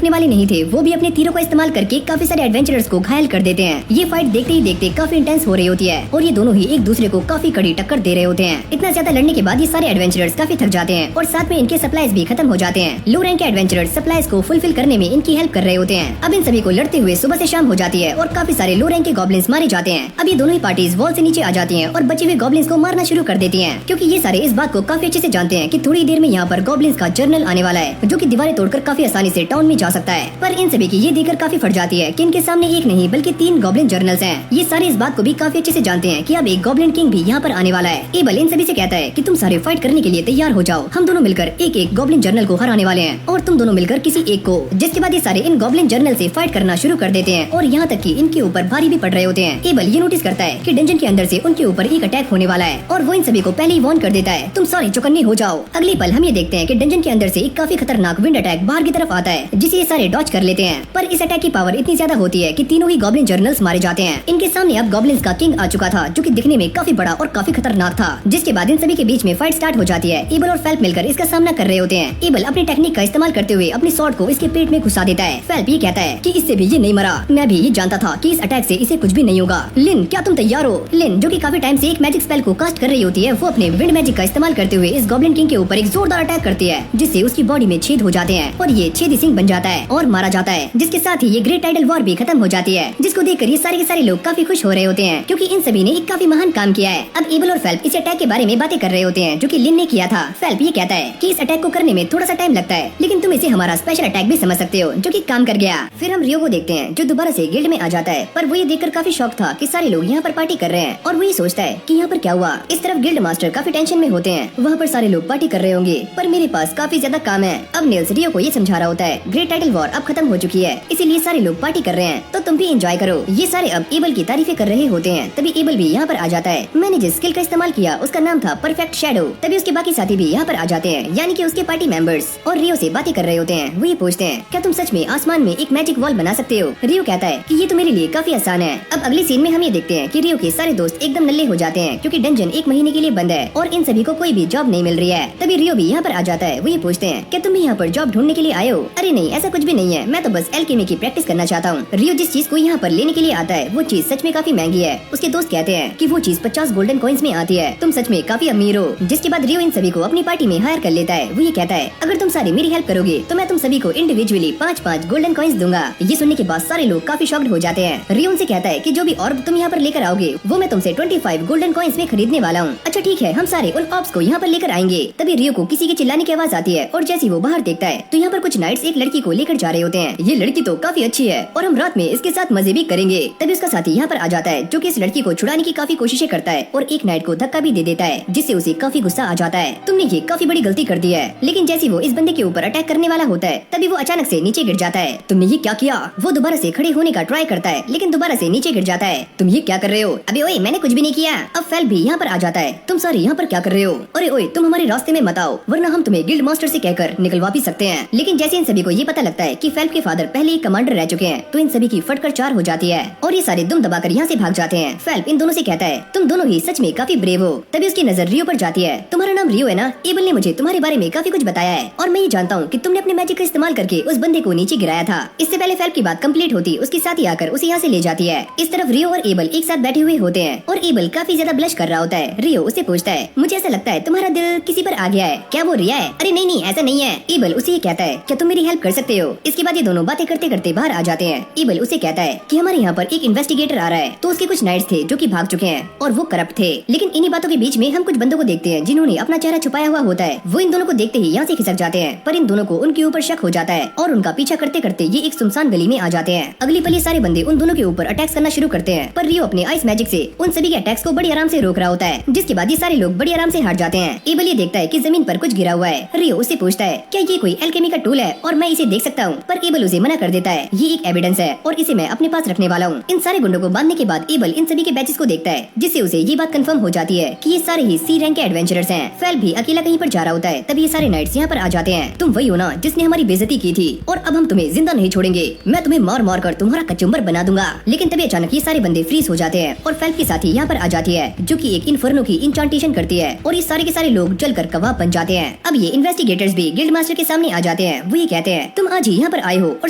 करने वाले नहीं थे, वो भी अपने तीरों का इस्तेमाल करके काफी सारे एडवेंचरर्स को घायल कर देते हैं। ये फाइट देखते ही देखते काफी इंटेंस हो रही होती है और ये दोनों ही एक दूसरे को काफी कड़ी टक्कर दे रहे होते हैं। इतना ज्यादा लड़ने के बाद ये सारे एडवेंचरर्स काफी थक जाते हैं और साथ में इनके सप्लाईज भी खत्म हो जाते हैं। लो रैंक के एडवेंचरर्स सप्लाईज को फुलफिल करने में इनकी हेल्प कर रहे होते हैं। अब इन सभी को लड़ते हुए सुबह से शाम हो जाती है और काफी सारे लो रैंक के गॉब्लिन्स मारे जाते हैं। अब ये दोनों ही पार्टीज वॉल से नीचे आ जाती हैं और बचे हुए गॉब्लिन्स को मारना शुरू कर देती हैं, क्योंकि ये सारे इस बात को काफी अच्छे से जानते हैं कि थोड़ी देर में यहाँ पर गॉब्लिन्स का जर्नल आने वाला है, जो कि दीवारें तोड़कर काफी आसानी से टाउन में जा सकता है। पर इन सभी की ये देखकर काफी फट जाती है कि इनके सामने एक नहीं बल्कि 3 गॉब्लिन जर्नल्स हैं। ये सारे इस बात को भी काफी अच्छे से जानते हैं कि अब एक गॉब्लिन किंग भी यहाँ पर आने वाला है। एबल इन सभी से कहता है कि तुम सारे फाइट करने के लिए तैयार हो जाओ, हम दोनों मिलकर एक एक गॉब्लिन जर्नल को हराने वाले हैं और तुम दोनों मिलकर किसी एक को। जिसके बाद ये सारे इन गॉब्लिन जर्नल से फाइट करना शुरू कर देते हैं और यहाँ तक कि इनके ऊपर भारी भी पड़ रहे होते हैं। एबल ये नोटिस करता है कि डंजन के अंदर से उनके ऊपर एक अटैक होने वाला है और वो इन सभी को पहले ही वार्न कर देता है, तुम सारे चौकन्ने हो जाओ। अगली पल हम ये देखते हैं कि डंजन के अंदर से एक काफी खतरनाक विंड अटैक बाहर की तरफ आता है, जिसे ये सारे डॉज कर लेते हैं। पर इस अटैक की पावर इतनी ज्यादा होती है कि तीनों ही गॉब्लिन जर्नल्स मारे जाते हैं। इनके सामने अब गॉब्लिन्स का किंग आ चुका था, जो कि दिखने में काफी बड़ा और काफी खतरनाक था। जिसके बाद इन सभी के बीच में फाइट स्टार्ट हो जाती है। एबल और फेल्प मिलकर इसका सामना कर रहे होते हैं। एबल अपनी टेक्निक का इस्तेमाल करते हुए अपनी स्वॉर्ड को इसके पेट में घुसा देता है। फेल्प ये कहता है कि इससे भी ये नहीं मरा, मैं भी ये जानता था कि इस अटैक से इसे कुछ भी नहीं होगा। लिन, क्या तुम तैयार हो? लिन, जो कि काफी टाइम से एक मैजिक स्पेल को कास्ट कर रही होती है, वो अपने विंड मैजिक का इस्तेमाल करते हुए इस गॉब्लिन किंग के ऊपर एक जोरदार अटैक करती है, जिससे उसकी बॉडी में छेद हो जाते हैं और ये छेदी सिंह बन जाता है और मारा जाता है। जिसके साथ ही ये ग्रेट टाइडल वॉर भी खत्म हो जाती है, जिसको देखकर ये सारे के सारे लोग काफी खुश हो रहे होते हैं, क्योंकि इन सभी ने एक काफी महान काम किया है। अब एबल और फेल्प इस अटैक के बारे में बातें कर रहे होते हैं, जो कि लिन ने किया था। फेल्प ये कहता है कि इस अटैक को करने में थोड़ा सा टाइम लगता है, लेकिन तुम इसे हमारा स्पेशल अटैक भी समझ सकते हो, जो कि काम कर गया। फिर हम रियो को देखते हैं, जो दोबारा से गिल्ड में आ जाता है। पर वो ये देखकर काफी शॉक था कि सारे लोग यहाँ पर पार्टी कर रहे हैं और वो ये सोचता है कि यहाँ पर क्या हुआ। इस तरफ गिल्ड मास्टर काफी टेंशन में होते हैं, वहाँ पर सारे लोग पार्टी कर रहे होंगे, पर मेरे पास काफी ज्यादा काम है। अब नील्स रियो को ये समझा रहा होता है, ग्रेट टाइटल वॉर अब खत्म हो चुकी है, इसीलिए सारे लोग पार्टी कर रहे हैं, तो तुम भी एंजॉय करो। ये सारे अब एबल की तारीफें कर रहे होते हैं। तभी एबल भी यहाँ पर आ जाता है। मैंने जिस स्किल का इस्तेमाल किया उसका नाम था परफेक्ट शैडो। तभी उसके बाकी साथी भी यहाँ पर आ जाते हैं, यानी कि उसके पार्टी मेंबर्स, और रियो से बातें कर रहे होते हैं। वो ये पूछते हैं, क्या तुम सच में आसमान में एक मैजिक वॉल बना सकते हो? रियो कहता है कि ये तो मेरे लिए काफी आसान है। अब अगली सीन में हम ये देखते हैं कि रियो के सारे दोस्त एकदम नल्ले हो जाते हैं, क्योंकि डंजन 1 महीने के लिए बंद है और इन सभी को कोई भी जॉब नहीं मिल रही है। तभी रियो भी यहाँ पर आ जाता है। वो ये पूछते हैं, क्या तुम भी यहाँ पर जॉब ढूंढने के लिए आए हो? अरे नहीं, ऐसा कुछ भी नहीं है, मैं तो बस एल्केमी की प्रैक्टिस करना चाहता हूँ। रियो जिस चीज को यहाँ पर लेने के लिए आता है वो चीज सच में काफी महंगी है। उसके दोस्त कहते हैं कि वो चीज 50 गोल्डन कॉइन्स में आती है, तुम सच में काफी अमीर हो। जिसके बाद रियो इन सभी को अपनी पार्टी में हायर कर लेता है। वो ये कहता है, अगर तुम सारी मेरी हेल्प करोगे तो मैं तुम सभी को इंडिविजुअली 5-5 गोल्डन कॉइन्स दूंगा। ये सुनने के बाद सारे लोग काफी शॉक्ड हो जाते हैं। रियो उनसे कहता है कि जो भी ऑर्ब तुम यहाँ पर लेकर आओगे वो मैं तुमसे 25 गोल्डन कॉइन्स में खरीदने वाला हूँ। अच्छा ठीक है, हम सारे उन ऑर्ब्स को यहाँ पर लेकर आएंगे। तभी रियो को किसी के चिल्लाने की आवाज आती है और जैसे वो बाहर देखता है तो यहाँ पर कुछ नाइट्स एक लड़की को लेकर जा रहे होते हैं। ये लड़की तो काफी अच्छी है और हम रात में इसके साथ मजे भी करेंगे। तभी उसका साथी यहाँ पर आ जाता है, जो कि इस लड़की को छुड़ाने की काफी कोशिशें करता है और एक नाइट को धक्का भी दे देता है, जिससे उसे काफी गुस्सा आ जाता है। तुमने ये काफी बड़ी गलती कर दी है। लेकिन जैसे वो इस बंदे के ऊपर अटैक करने वाला होता है तभी वो अचानक से नीचे गिर जाता है। तुमने ये क्या किया? वो दोबारा से खड़े होने का ट्राई करता है, लेकिन दोबारा से नीचे गिर जाता है। तुम ये क्या कर रहे हो? अबे ओए, मैंने कुछ भी नहीं किया। अब फेल्प भी यहाँ पर आ जाता है। तुम सारे यहाँ पर क्या कर रहे हो? अरे ओए, तुम हमारे रास्ते में मत आओ, वरना हम तुम्हें गिल्ड मास्टर से कहकर निकलवा भी सकते हैं। लेकिन जैसे इन सभी को ये पता लगता है कि फेल्प के फादर पहले ही कमांडर रह चुके हैं, तो इन सभी की फटकर 4 हो जाती है और ये सारे दुम दबाकर यहाँ से भाग जाते हैं। फेल्प इन दोनों से कहता है, तुम दोनों ही सच में काफी ब्रेव हो। तभी उसकी नजर रियो पर जाती है। तुम्हारा नाम रियो है ना? एबल ने मुझे तुम्हारे बारे में काफी कुछ बताया है और मैं ये जानता हूँ कि तुमने अपने मैजिक का इस्तेमाल करके उस बंदे को नीचे गिराया था। इससे पहले फेल्प की बात कंप्लीट होती उसके साथी आकर उसे यहाँ से ले जाती है। इस तरफ रियो और एबल एक साथ बैठे हुए होते हैं और एबल काफी ज्यादा ब्लश कर रहा होता है। रियो उससे पूछता है, मुझे ऐसा लगता है तुम्हारा दिल किसी पर आ गया है, क्या वो रिया है? अरे नहीं नहीं, ऐसा नहीं है। एबल उसे कहता है, क्या तुम मेरी हेल्प कर सकते हो? इसके बाद ये दोनों बातें करते करते बाहर आ जाते हैं। एबल उसे कहता है कि हमारे यहाँ पर एक इन्वेस्टिगेटर आ रहा है, तो उसके कुछ नाइट्स थे जो कि भाग चुके हैं और वो करप्ट थे। लेकिन इन्हीं बातों के बीच में हम कुछ बंदों को देखते हैं जिन्होंने अपना चेहरा छुपाया हुआ होता है। वो इन दोनों को देखते ही यहाँ से खिसक जाते हैं, पर इन दोनों को उनके ऊपर शक हो जाता है और उनका पीछा करते करते ये एक सुनसान गली में आ जाते हैं। अगली पल ये सारे बंदे उन दोनों के ऊपर अटैक्स करना शुरू करते हैं, पर रियो अपने आइस मैजिक से उन सभी के अटैक्स को बड़ी आराम से रोक रहा होता है। जिसके बाद ये सारे लोग बड़ी आराम से हट जाते हैं। एबल ये देखता है कि जमीन पर कुछ गिरा हुआ है। रियो उससे पूछता है, क्या ये कोई एल्केमी का टूल है और मैं इसे देख सकता हूँ? पर एबल उसे मना कर देता है, ये एक एविडेंस है और इसे मैं अपने पास रखने वाला हूँ। इन सारे गुंडों को बांधने के बाद एबल इन सभी के बैचेस को देखता है, जिससे उसे ये बात कंफर्म हो जाती है कि ये सारे ही सी रैंक के एडवेंचरर्स हैं। फेल्प भी अकेला कहीं पर जा रहा होता है। तभी ये सारे नाइट्स यहाँ पर आ जाते हैं। तुम वही हो ना जिसने हमारी बेइज्जती की थी और अब हम तुम्हें जिंदा नहीं छोड़ेंगे, मैं तुम्हें मार मार कर तुम्हारा कचुम्बर बना दूंगा। लेकिन तभी अचानक ये सारे बंदे फ्रीज हो जाते हैं और फेल्प के साथी यहाँ पर आ जाती है, जो कि एक इन्फर्नो की इंचांटेशन करती है और ये सारे के सारे लोग जलकर कबाब बन जाते हैं। अब ये इन्वेस्टिगेटर्स भी गिल्ड मास्टर के सामने आ जाते हैं। वो ये कहते हैं, तुम आज ही यहाँ पर आए हो और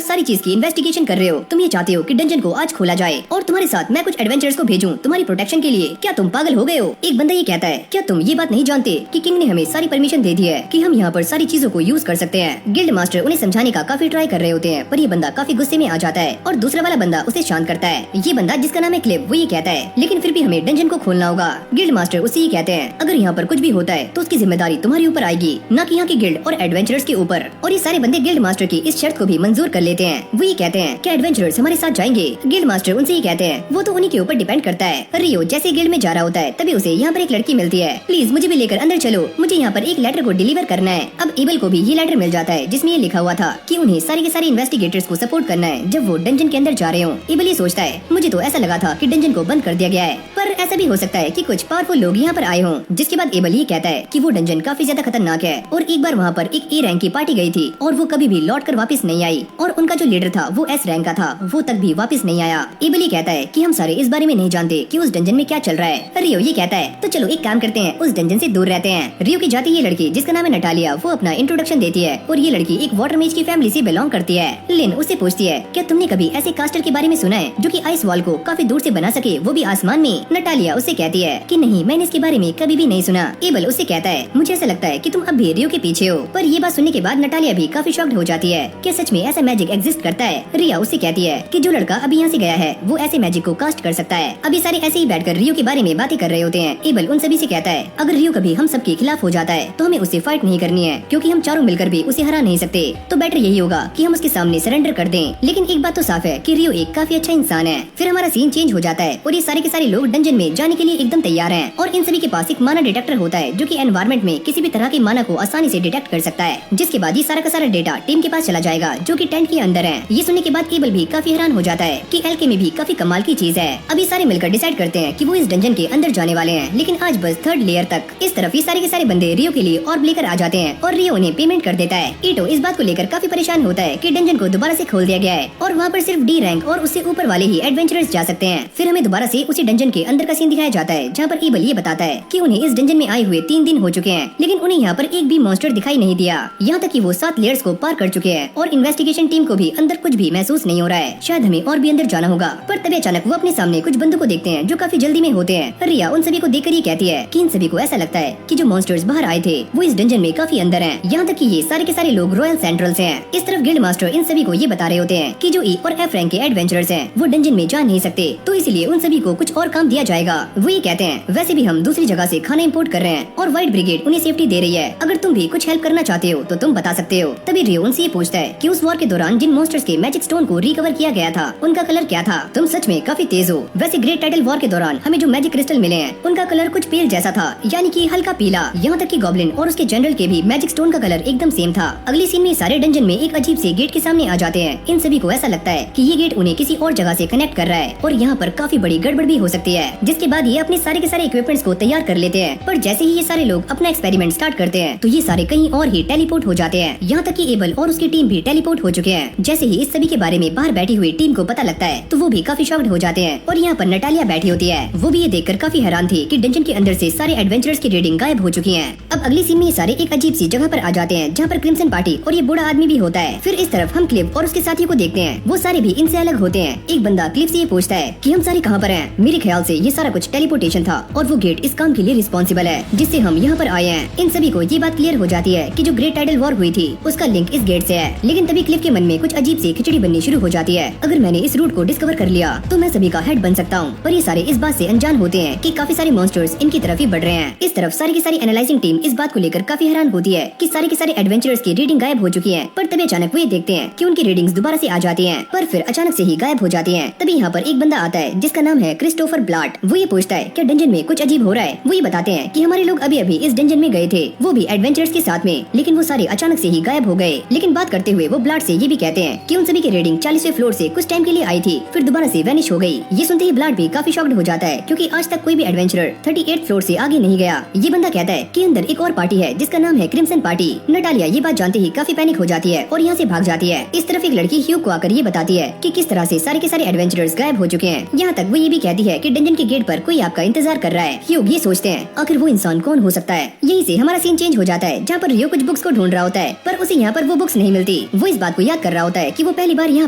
सारी चीज की इन्वेस्टिगेशन कर रहे हो। तुम ये चाहते हो कि डंजन को आज खोला जाए और तुम्हारे साथ मैं कुछ एडवेंचर्स को भेजूं तुम्हारी प्रोटेक्शन के लिए। क्या तुम पागल हो गए हो? एक बंदा ये कहता है, क्या तुम ये बात नहीं जानते कि किंग ने हमें सारी परमिशन दे दी है कि हम यहाँ पर सारी चीजों को यूज कर सकते हैं। गिल्ड मास्टर उन्हें समझाने का काफी ट्राई कर रहे होते हैं, पर ये बंदा काफी गुस्से में आ जाता है और दूसरा वाला बंदा उसे शांत करता है। ये बंदा जिसका नाम है क्लिव, वो ये कहता है, लेकिन फिर भी हमें डंजन को खोलना होगा। गिल्ड मास्टर उससे ये कहते हैं, अगर यहाँ पर कुछ भी होता है तो उसकी जिम्मेदारी तुम्हारे ऊपर आएगी, न कि यहाँ की गिल्ड और एडवेंचरर्स के ऊपर। और ये सारे बंदे गिल्ड मास्टर की इस शर्त को भी मंजूर कर लेते हैं। वो ये कहते हैं, क्या एडवेंचरर्स हमारे साथ जाएंगे? गिल्ड मास्टर उनसे ये कहते हैं, वो तो उन्हीं के ऊपर डिपेंड करता है। रियो जैसे गिल्ड में जा रहा होता है तभी उसे यहाँ पर एक लड़की मिलती है, प्लीज मुझे भी लेकर अंदर चलो, मुझे यहाँ पर एक लेटर को डिलीवर करना है। अब एबल को भी ये लेटर मिल जाता है जिसमें ये लिखा हुआ था कि उन्हें सारे के सारे इन्वेस्टिगेटर्स को सपोर्ट करना है जब वो डंजन के अंदर जा रहे हो। एबल ये सोचता है, मुझे तो ऐसा लगा था कि डंजन को बंद कर दिया गया है, पर ऐसा भी हो सकता है कि कुछ पावरफुल लोग यहाँ पर आए हों। जिसके बाद एबल ये कहता है कि वो डंजन काफी ज्यादा खतरनाक है और एक बार वहाँ पर एक ए रैंक की पार्टी गई थी और वो कभी भी लौट कर वापिस नहीं आई और उनका जो लीडर था वो एस रैंक का था, वो तक भी वापिस नहीं आया। एबल ये कहता है कि हम सारे इस बारे में नहीं जानते कि उस डंजन में क्या चल रहा है। रियो ये कहता है, तो चलो एक काम करते हैं, उस डंजन से दूर रहते हैं। रियो की जाती ये लड़की जिसका नाम है नटालिया, वो अपना इंट्रोडक्शन देती है और ये लड़की एक वाटर मेज की फैमिली से बिलोंग करती है। लिन उससे पूछती है, क्या तुमने कभी ऐसे कास्टर के बारे में सुना है जो कि आइस वॉल को काफी दूर से बना सके, वो भी आसमान में? नटालिया उससे कहती है कि नहीं, मैंने इसके बारे में कभी भी नहीं सुना। एबल उससे कहता है, मुझे ऐसा लगता है कि तुम अब भी रियो के पीछे हो। पर ये बात सुनने के बाद नटालिया भी काफी शॉक्ड हो जाती है कि सच में ऐसा मैजिक एग्जिस्ट करता है। रिया उससे कहती है कि जो लड़का अभी यहाँ से गया है वो ऐसे मैजिक को कास्ट कर सकता है। अभी सारे ऐसे ही बैठकर रियो के बारे में बातें कर रहे होते हैं। एबल उन सभी से कहता है, अगर रियो कभी हम सबके खिलाफ हो जाता है तो हमें उससे फाइट नहीं करनी है, क्योंकि हम चारों मिलकर भी उसे हरा नहीं सकते। तो बेटर यही होगा कि हम उसके सामने सरेंडर कर दें। लेकिन एक बात तो साफ है कि रियो एक काफी अच्छा इंसान है। फिर हमारा सीन चेंज हो जाता है और ये सारे के सारे लोग डंजन में जाने के लिए एकदम तैयार हैं और इन सभी के पास एक माना डिटेक्टर होता है जो कि एनवायरनमेंट में किसी भी तरह के माना को आसानी से डिटेक्ट कर सकता है। जिसके बाद ये सारा का सारा डेटा टीम के पास चला जाएगा जो कि टेंट के अंदर है। ये सुनने के बाद एबल भी काफी हैरान हो जाता है कि एलकेमी भी काफी कमाल की चीज है। अभी सारे मिलकर डिसाइड करते हैं कि वो इस डंजन के अंदर जाने वाले हैं, लेकिन आज बस 3rd लेयर तक। इस तरफ ये सारे के सारे बंदे रियो के लिए ऑर्ब लेकर आ जाते हैं और रियो उन्हें पेमेंट कर देता है। ईटो इस बात को लेकर काफी परेशान होता है कि डंजन को दोबारा से खोल दिया गया है और वहाँ पर सिर्फ डी रैंक और उससे ऊपर वाले ही एडवेंचरर्स जा सकते हैं। फिर हमें दोबारा से उसी डंजन के अंदर का सीन दिखाया जाता है जहाँ पर एबल ये बताता है कि उन्हें इस डंजन में आए हुए 3 दिन हो चुके हैं, लेकिन उन्हें यहाँ पर एक भी मॉन्स्टर दिखाई नहीं दिया। यहाँ तक कि वो 7 लेयर्स को पार कर चुके हैं और इन्वेस्टिगेशन टीम को भी अंदर कुछ भी महसूस नहीं हो रहा है। शायद हमें और भी अंदर जाना होगा। पर तभी अचानक वो अपने सामने कुछ बंदों को देखते हैं जो काफी जल्दी में होते हैं। रिया उन सभी को देखकर ये कहती है कि इन सभी को ऐसा लगता है कि जो मॉन्स्टर्स बाहर आए थे वो इस डंजन में काफी अंदर हैं। यहाँ तक कि ये सारे के सारे लोग रॉयल सेंट्रल से हैं। इस तरफ गिल्ड मास्टर इन सभी को ये बता रहे होते हैं कि जो ई और एफ रैंक के एडवेंचरर्स हैं वो डंजन में जा नहीं सकते, तो इसलिए उन सभी को कुछ और काम दिया जाएगा। वो ये कहते हैं, वैसे भी हम दूसरी जगह से खाना इंपोर्ट कर रहे हैं और व्हाइट ब्रिगेड उन्हें सेफ्टी दे रही है, अगर तुम भी कुछ हेल्प करना चाहते हो तो तुम बता सकते हो। तभी रियो उनसे ये पूछता है कि उस वॉर के दौरान जिन मॉन्स्टर्स के मैजिक स्टोन को रिकवर किया गया था उनका कलर क्या था? तुम सच में काफी तेज हो। वैसे ग्रेट टाइटल वॉर के दौरान हमें जो मैजिक क्रिस्टल मिले हैं उनका कलर कुछ पेल जैसा था, यानी कि हल्का पीला। यहाँ तक कि गॉब्लिन और उसके जनरल के भी मैजिक स्टोन का कलर एकदम सेम था। अगली सीन में सारे डंजन में एक अजीब से गेट के सामने आ जाते हैं। इन सभी को ऐसा लगता है कि ये गेट उन्हें किसी और जगह से कनेक्ट कर रहा है और यहाँ पर काफी बड़ी गड़बड़ भी हो सकती है। जिसके बाद ये अपने सारे के सारे इक्विपमेंट्स को तैयार कर लेते हैं, पर जैसे ही ये सारे लोग अपना एक्सपेरिमेंट स्टार्ट करते हैं तो ये सारे कहीं और ही टेलीपोर्ट हो जाते हैं। यहाँ तक कि एबल और उसकी टीम भी टेलीपोर्ट हो चुके हैं। जैसे ही इस सभी के बारे में बाहर बैठी हुई टीम को पता लगता है तो वो भी काफी शॉक्ड हो जाते हैं और यहाँ पर नटालिया बैठी होती है। वो भी ये देखकर काफी हैरान थी कि डंजन के अंदर से सारे एडवेंचरर्स की रीडिंग गायब हो चुकी है। अब अगली सीन में ये सारे एक अजीब सी जगह पर आ जाते हैं जहाँ पर क्रिम्सन पार्टी और ये बूढ़ा आदमी भी होता है। फिर इस तरफ हम क्लिव और उसके साथियों को देखते हैं, वो सारे भी इनसे अलग होते हैं। एक बंदा क्लिव से ये पूछता है कि हम सारे कहाँ पर हैं? मेरे ख्याल से ये सारा कुछ टेलीपोर्टेशन था और वो गेट इस काम के लिए रिस्पॉन्सिबल है जिससे हम यहाँ पर आए हैं। इन सभी को ये बात क्लियर हो जाती है कि जो ग्रेट टाइडल वॉर हुई थी उसका लिंक इस गेट से है। लेकिन तभी क्लिव के मन में कुछ अजीब सी खिचड़ी बननी शुरू हो जाती है। अगर मैंने इस रूट को डिस्कवर कर लिया तो मैं सभी का हेड बन सकता हूँ। पर ये सारे इस बात से अनजान होते हैं कि काफी सारे मॉन्स्टर्स इनकी तरफ ही बढ़ रहे हैं। इस तरफ सारी की सारी एनालाइजिंग टीम इस बात को लेकर काफी हैरान होती है कि सारे के सारे एडवेंचरर्स की रीडिंग गायब हो चुकी है। पर तभी अचानक वो ये देखते हैं कि उनकी रीडिंग्स दोबारा से आ जाती हैं, पर फिर अचानक से ही गायब हो जाती हैं। तभी यहाँ पर एक बंदा आता है जिसका नाम है क्रिस्टोफर ब्लाट। वो ये पूछता है क्या डंजन में कुछ अजीब हो रहा है? वो ये बताते हैं कि हमारे लोग अभी अभी इस डंजन में गए थे, वो भी एडवेंचरर्स के साथ में, लेकिन वो सारे अचानक से ही गायब हो गए। लेकिन बात करते हुए वो ब्लाट से ये भी कहते हैं कि उन सभी की रीडिंग 40वें फ्लोर से कुछ टाइम के लिए आई थी, फिर दोबारा से वैनिश हो गई। ये सुनते ही ब्लाट भी काफी शॉक्ड हो जाता है क्योंकि आज तक कोई भी एडवेंचरर 38 फ्लोर से आगे नहीं गया। ये बंदा कहता है कि अंदर एक और पार्टी है जिसका नाम है क्रिम्सन पार्टी। नटालिया ये बात जानते ही काफी पैनिक हो जाती है और यहाँ से भाग जाती है। इस तरफ एक लड़की ह्यूग को आकर ये बताती है कि किस तरह से सारे के सारे एडवेंचरर्स गायब हो चुके हैं। यहाँ तक वो ये भी कहती है कि डंजन के गेट पर कोई आपका इंतजार कर रहा है। ह्यूग ये सोचते हैं आखिर वो इंसान कौन हो सकता है। यही से हमारा सीन चेंज हो जाता है जहाँ पर रियो कुछ बुक्स को ढूंढ रहा होता है, पर उसे यहाँ पर वो बुक्स नहीं मिलती। होती। वो इस बात को याद कर रहा होता है कि वो पहली बार यहाँ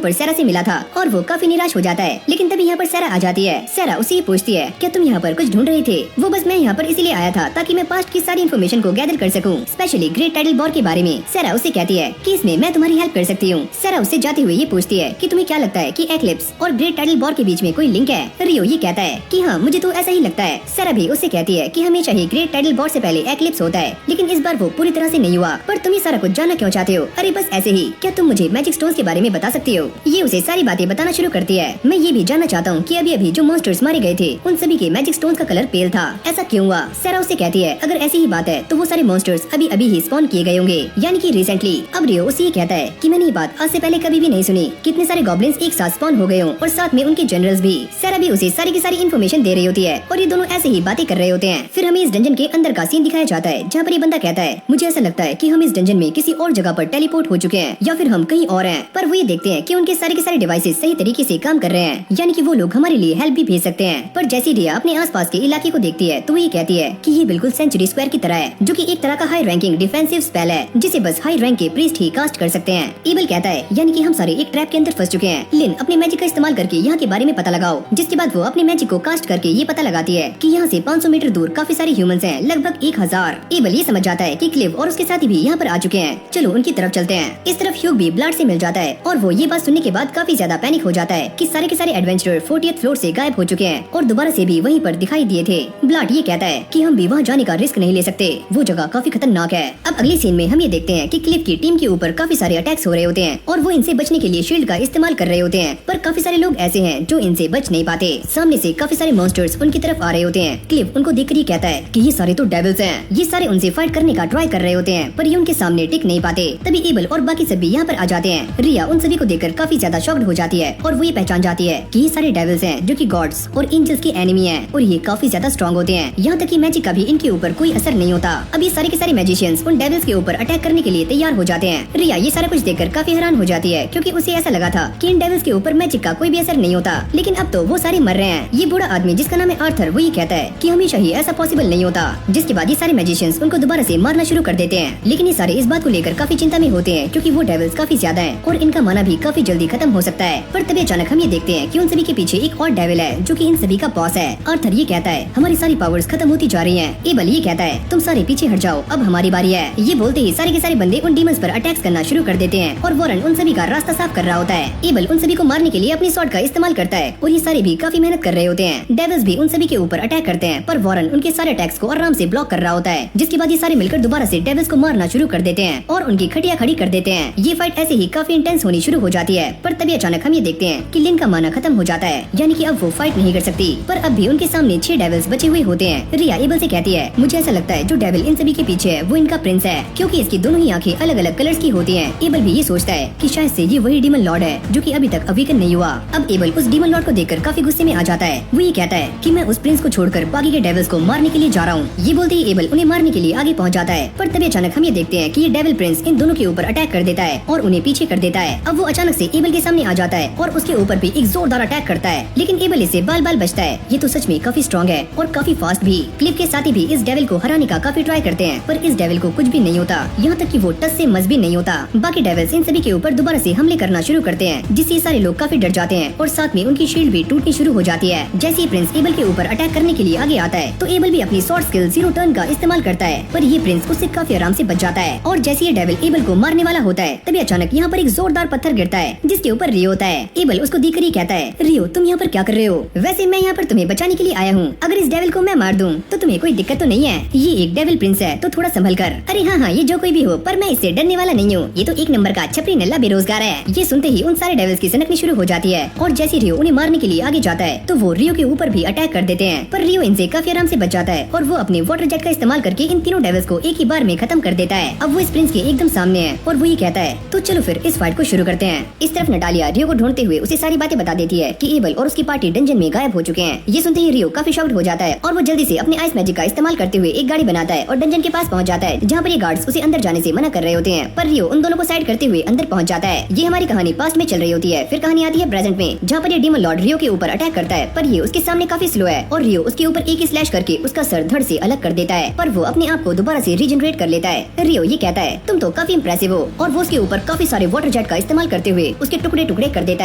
पर सैरा से मिला था और वो काफी निराश हो जाता है। लेकिन तभी यहाँ पर सैरा आ जाती है। सैरा उसे पूछती है, क्या तुम यहाँ पर कुछ ढूंढ रहे थे? वो बस मैं यहाँ पर इसीलिए आया था ताकि मैं पास्ट की सारी इन्फॉर्मेशन को गैदर कर सकूं, स्पेशली ग्रेट टाइडल वॉर के बारे में। सैरा उसे कहती है कि इसमें मैं तुम्हारी हेल्प कर सकती हूँ। सैरा उससे जाते हुए ये पूछती है कि तुम्हें क्या लगता है कि एक्लिप्स और ग्रेट टाइडल वॉर के बीच में कोई लिंक है? रियो ये कहता है कि हाँ, मुझे तो ऐसा ही लगता है। सैरा भी उससे कहती है कि हमेशा ही ग्रेट टाइडल वॉर से पहले एक्लिप्स होता है, लेकिन इस बार वो पूरी तरह से नहीं हुआ। पर तुम ये सारा कुछ जानना क्यों चाहते हो? अरे बस ऐसे ही। क्या तुम मुझे मैजिक स्टोन्स के बारे में बता सकती हो? ये उसे सारी बातें बताना शुरू करती है। मैं ये भी जानना चाहता हूँ कि अभी अभी जो मॉन्स्टर्स मारे गए थे उन सभी के मैजिक स्टोन्स का कलर पेल था, ऐसा क्यों हुआ? सैरा उसे कहती है अगर ऐसी ही बात है तो वो सारे मॉन्स्टर्स अभी अभी ही स्पॉन किए गए होंगे, यानी कि रिसेंटली। अब रियो उसे कहता है कि मैंने ये बात आज से पहले कभी भी नहीं सुनी, कितने सारे गॉब्लिन्स एक साथ स्पॉन हो गए हों और साथ में उनके जनरल्स भी। सैरा भी उसे सारी की सारी इन्फॉर्मेशन दे रही होती है और ये दोनों ऐसे ही बातें कर रहे होते हैं। फिर हमें इस डंजन के अंदर का सीन दिखाया जाता है जहाँ पर ये बंदा कहता है मुझे ऐसा लगता है कि हम इस डंजन में किसी और जगह पर टेलीपोर्ट हो चुके हैं या फिर हम कहीं और हैं। पर वो ये देखते हैं कि उनके सारे के सारे डिवाइसेस सही तरीके से काम कर रहे हैं, यानी कि वो लोग हमारे लिए हेल्प भी भेज सकते हैं। पर जैसी रिया अपने आसपास के इलाके को देखती है तो वो ये कहती है कि ये बिल्कुल सेंचुरी स्क्वायर की तरह है, जो कि एक तरह का हाई रैंकिंग डिफेंसिव स्पेल है जिसे बस हाई रैंक के प्रीस्ट ही कास्ट कर सकते हैं। एबल कहता है यानी कि हम सारे एक ट्रैप के अंदर फंस चुके हैं। लिन अपने मैजिक का इस्तेमाल करके यहाँ के बारे में पता लगाओ, जिसके बाद वो अपने मैजिक को कास्ट करके ये पता लगाती है कि यहाँ से 500 मीटर दूर काफी सारे ह्यूमंस हैं, लगभग 1000। एबल ये समझ जाता है कि क्लिव और उसके साथी भी यहाँ पर आ चुके हैं, चलो उनकी तरफ चलते हैं। इस तरफ ह्यूग भी ब्लाड से मिल जाता है और वो ये बात सुनने के बाद काफी ज्यादा पैनिक हो जाता है कि सारे के सारे एडवेंचरर 40th फ्लोर से गायब हो चुके हैं और दोबारा से भी वहीं पर दिखाई दिए थे। ब्लाड ये कहता है कि हम भी वहाँ जाने का रिस्क नहीं ले सकते, वो जगह काफी खतरनाक है। अब अगले सीन में हम ये देखते हैं कि क्लिव की टीम के ऊपर काफी सारे अटैक्स हो रहे होते हैं और वो इनसे बचने के लिए शील्ड का इस्तेमाल कर रहे होते हैं, पर काफी सारे लोग ऐसे हैं जो इनसे बच नहीं पाते। सामने से काफी सारे मॉन्स्टर्स उनकी तरफ आ रहे होते हैं। क्लिव उनको देखकर ये कहता है कि ये सारे तो डेविल्स हैं। ये सारे उनसे फाइट करने का ट्राई कर रहे होते हैं, पर ये उनके सामने टिक नहीं पाते। तभी एबल और बाकी सब भी यहाँ पर आ जाते हैं। रिया उन सभी को देखकर काफी ज्यादा शॉक्ड हो जाती है और वो ये पहचान जाती है कि ये सारे डेविल्स हैं जो कि गॉड्स और एंजल्स के एनिमी हैं और ये काफी ज्यादा स्ट्रॉन्ग होते हैं। यहाँ तक कि मैजिक का भी इनके ऊपर कोई असर नहीं होता। अब ये सारे के सारे मैजिशियंस उन डेविल्स के ऊपर अटैक करने के लिए तैयार हो जाते हैं। रिया ये सारा कुछ देखकर काफी हैरान हो जाती है क्योंकि उसे ऐसा लगा था कि इन डेविल्स के ऊपर मैजिक का कोई भी असर नहीं होता, लेकिन अब तो वो सारे मर रहे हैं। ये बूढ़ा आदमी जिसका नाम है आर्थर वो ये कहता है कि हमेशा ही ऐसा पॉसिबल नहीं होता, जिसके बाद ये सारे मैजिशियंस उनको दोबारा से मारना शुरू कर देते हैं। लेकिन ये सारे इस बात को लेकर काफी चिंता में होते हैं क्योंकि वो डेविल्स काफी ज्यादा हैं और इनका माना भी काफी जल्दी खत्म हो सकता है। पर तभी अचानक हम ये देखते हैं कि उन सभी के पीछे एक और डेविल है जो कि इन सभी का बॉस है। आर्थर ये कहता है हमारी सारी पावर्स खत्म होती जा रही हैं। एबल ये कहता है तुम सारे पीछे हट जाओ, अब हमारी बारी है। ये बोलते ही सारे के सारे बंदे उन डीमंस पर अटैक्स करना शुरू कर देते हैं और वॉरेन उन सभी का रास्ता साफ कर रहा होता है। एबल उन सभी को मारने के लिए अपनी स्वॉर्ड का इस्तेमाल करता है और ये सारे भी काफी मेहनत कर रहे होते हैं। डेविल्स भी उन सभी के ऊपर अटैक करते हैं, पर वॉरेन उनके सारे अटैक्स को आराम से ब्लॉक कर रहा होता है, जिसके बाद ये सारे मिलकर दोबारा से डेविल्स को मारना शुरू कर देते हैं और उनकी खटिया खड़ी कर देते हैं। ये फाइट ऐसे ही काफी इंटेंस होनी शुरू हो जाती है। पर तभी अचानक हम ये देखते हैं कि लिन का माना खत्म हो जाता है, यानी कि अब वो फाइट नहीं कर सकती। पर अब भी उनके सामने 6 डेविल्स बचे हुए होते हैं। रिया एबल से कहती है मुझे ऐसा लगता है जो डेविल इन सभी के पीछे है वो इनका प्रिंस है, क्योंकि इसकी दोनों ही आंखें अलग अलग कलर्स की होती हैं। एबल भी ये सोचता है कि शायद से ये वही डीमन लॉर्ड है जो कि अभी तक अवेकन नहीं हुआ। अब एबल उस डीमन लॉर्ड को देखकर काफी गुस्से में आ जाता है। वो ये कहता है कि मैं उस प्रिंस को छोड़कर बाकी के डेविल्स को मारने के लिए जा रहा हूँ। ये बोलते ही एबल उन्हें मारने के लिए आगे पहुँच जाता है। पर तभी अचानक हम ये देखते हैं कि ये डेविल प्रिंस इन दोनों के ऊपर अटैक कर देता है और उन्हें पीछे कर देता है। अब वो अचानक से एबल के सामने आ जाता है और उसके ऊपर भी एक जोरदार अटैक करता है, लेकिन एबल इससे बाल बाल बचता है। ये तो सच में काफी स्ट्रॉन्ग है और काफी फास्ट भी। क्लिव के साथी भी इस डेविल को हराने का काफी ट्राई करते हैं, पर इस डेविल को कुछ भी नहीं होता, यहाँ तक कि वो टस से मस भी नहीं होता। बाकी डेविल्स इन सभी के ऊपर दोबारा से हमले करना शुरू करते हैं, जिससे सारे लोग काफी डर जाते हैं और साथ में उनकी शील्ड भी टूटनी शुरू हो जाती है। जैसे ही प्रिंस एबल के ऊपर अटैक करने के लिए आगे आता है तो एबल भी अपनी शॉर्ट स्किल 0 टर्न का इस्तेमाल करता है, पर ये प्रिंस उससे काफी आराम से बच जाता है। और जैसे ये डेविल एबल को मारने वाला होता है तभी अचानक यहाँ पर एक जोरदार पत्थर गिरता है जिसके ऊपर रियो होता है। एबल उसको देखकर ही कहता है रियो तुम यहाँ पर क्या कर रहे हो? वैसे मैं यहाँ पर तुम्हें बचाने के लिए आया हूँ, अगर इस डेविल को मैं मार दूँ तो तुम्हें कोई दिक्कत तो नहीं है? ये एक डेविल प्रिंस है तो थोड़ा संभल कर। अरे हाँ ये जो कोई भी हो, पर मैं इससे डरने वाला नहीं हूँ, ये तो एक नंबर का छपरी नल्ला बेरोजगार है। ये सुनते ही उन सारे डेविल्स की सनकनी शुरू हो जाती है और जैसे रियो उन्हें मारने के लिए आगे जाता है तो वो रियो के ऊपर भी अटैक कर देते हैं, पर रियो इनसे काफी आराम से बच जाता है और वो अपने वाटर जेट का इस्तेमाल करके इन तीनों डेविल्स को एक ही बार में खत्म कर देता है। अब वो इस प्रिंस के एकदम सामने है और वो ये कहता है तो चलो फिर इस फाइट को शुरू करते हैं। इस तरफ नटालिया रियो को ढूंढते हुए उसे सारी बातें बता देती है कि एबल और उसकी पार्टी डंजन में गायब हो चुके हैं। ये सुनते ही रियो काफी शॉक्ड हो जाता है और वो जल्दी से अपने आइस मैजिक का इस्तेमाल करते हुए एक गाड़ी बनाता है और डंजन के पास पहुंच जाता है, जहाँ पर ये गार्ड्स उसे अंदर जाने से मना कर रहे होते हैं। पर रियो उन दोनों को साइड करते हुए अंदर पहुंच जाता है। ये हमारी कहानी पास्ट में चल रही होती है। फिर कहानी आती है प्रेजेंट में, जहाँ पर ये डीमन लॉर्ड रियो के ऊपर अटैक करता है, पर ये उसके सामने काफी स्लो है और रियो उसके ऊपर एक ही स्लैश करके उसका सर धड़ से अलग कर देता है, पर वो अपने आप को दोबारा से रीजनरेट कर लेता है। रियो ये कहता है तुम तो काफी इम्प्रेसिव हो और वो उसके ऊपर काफी सारे वाटर जेट का इस्तेमाल करते हुए उसके टुकड़े टुकड़े कर देता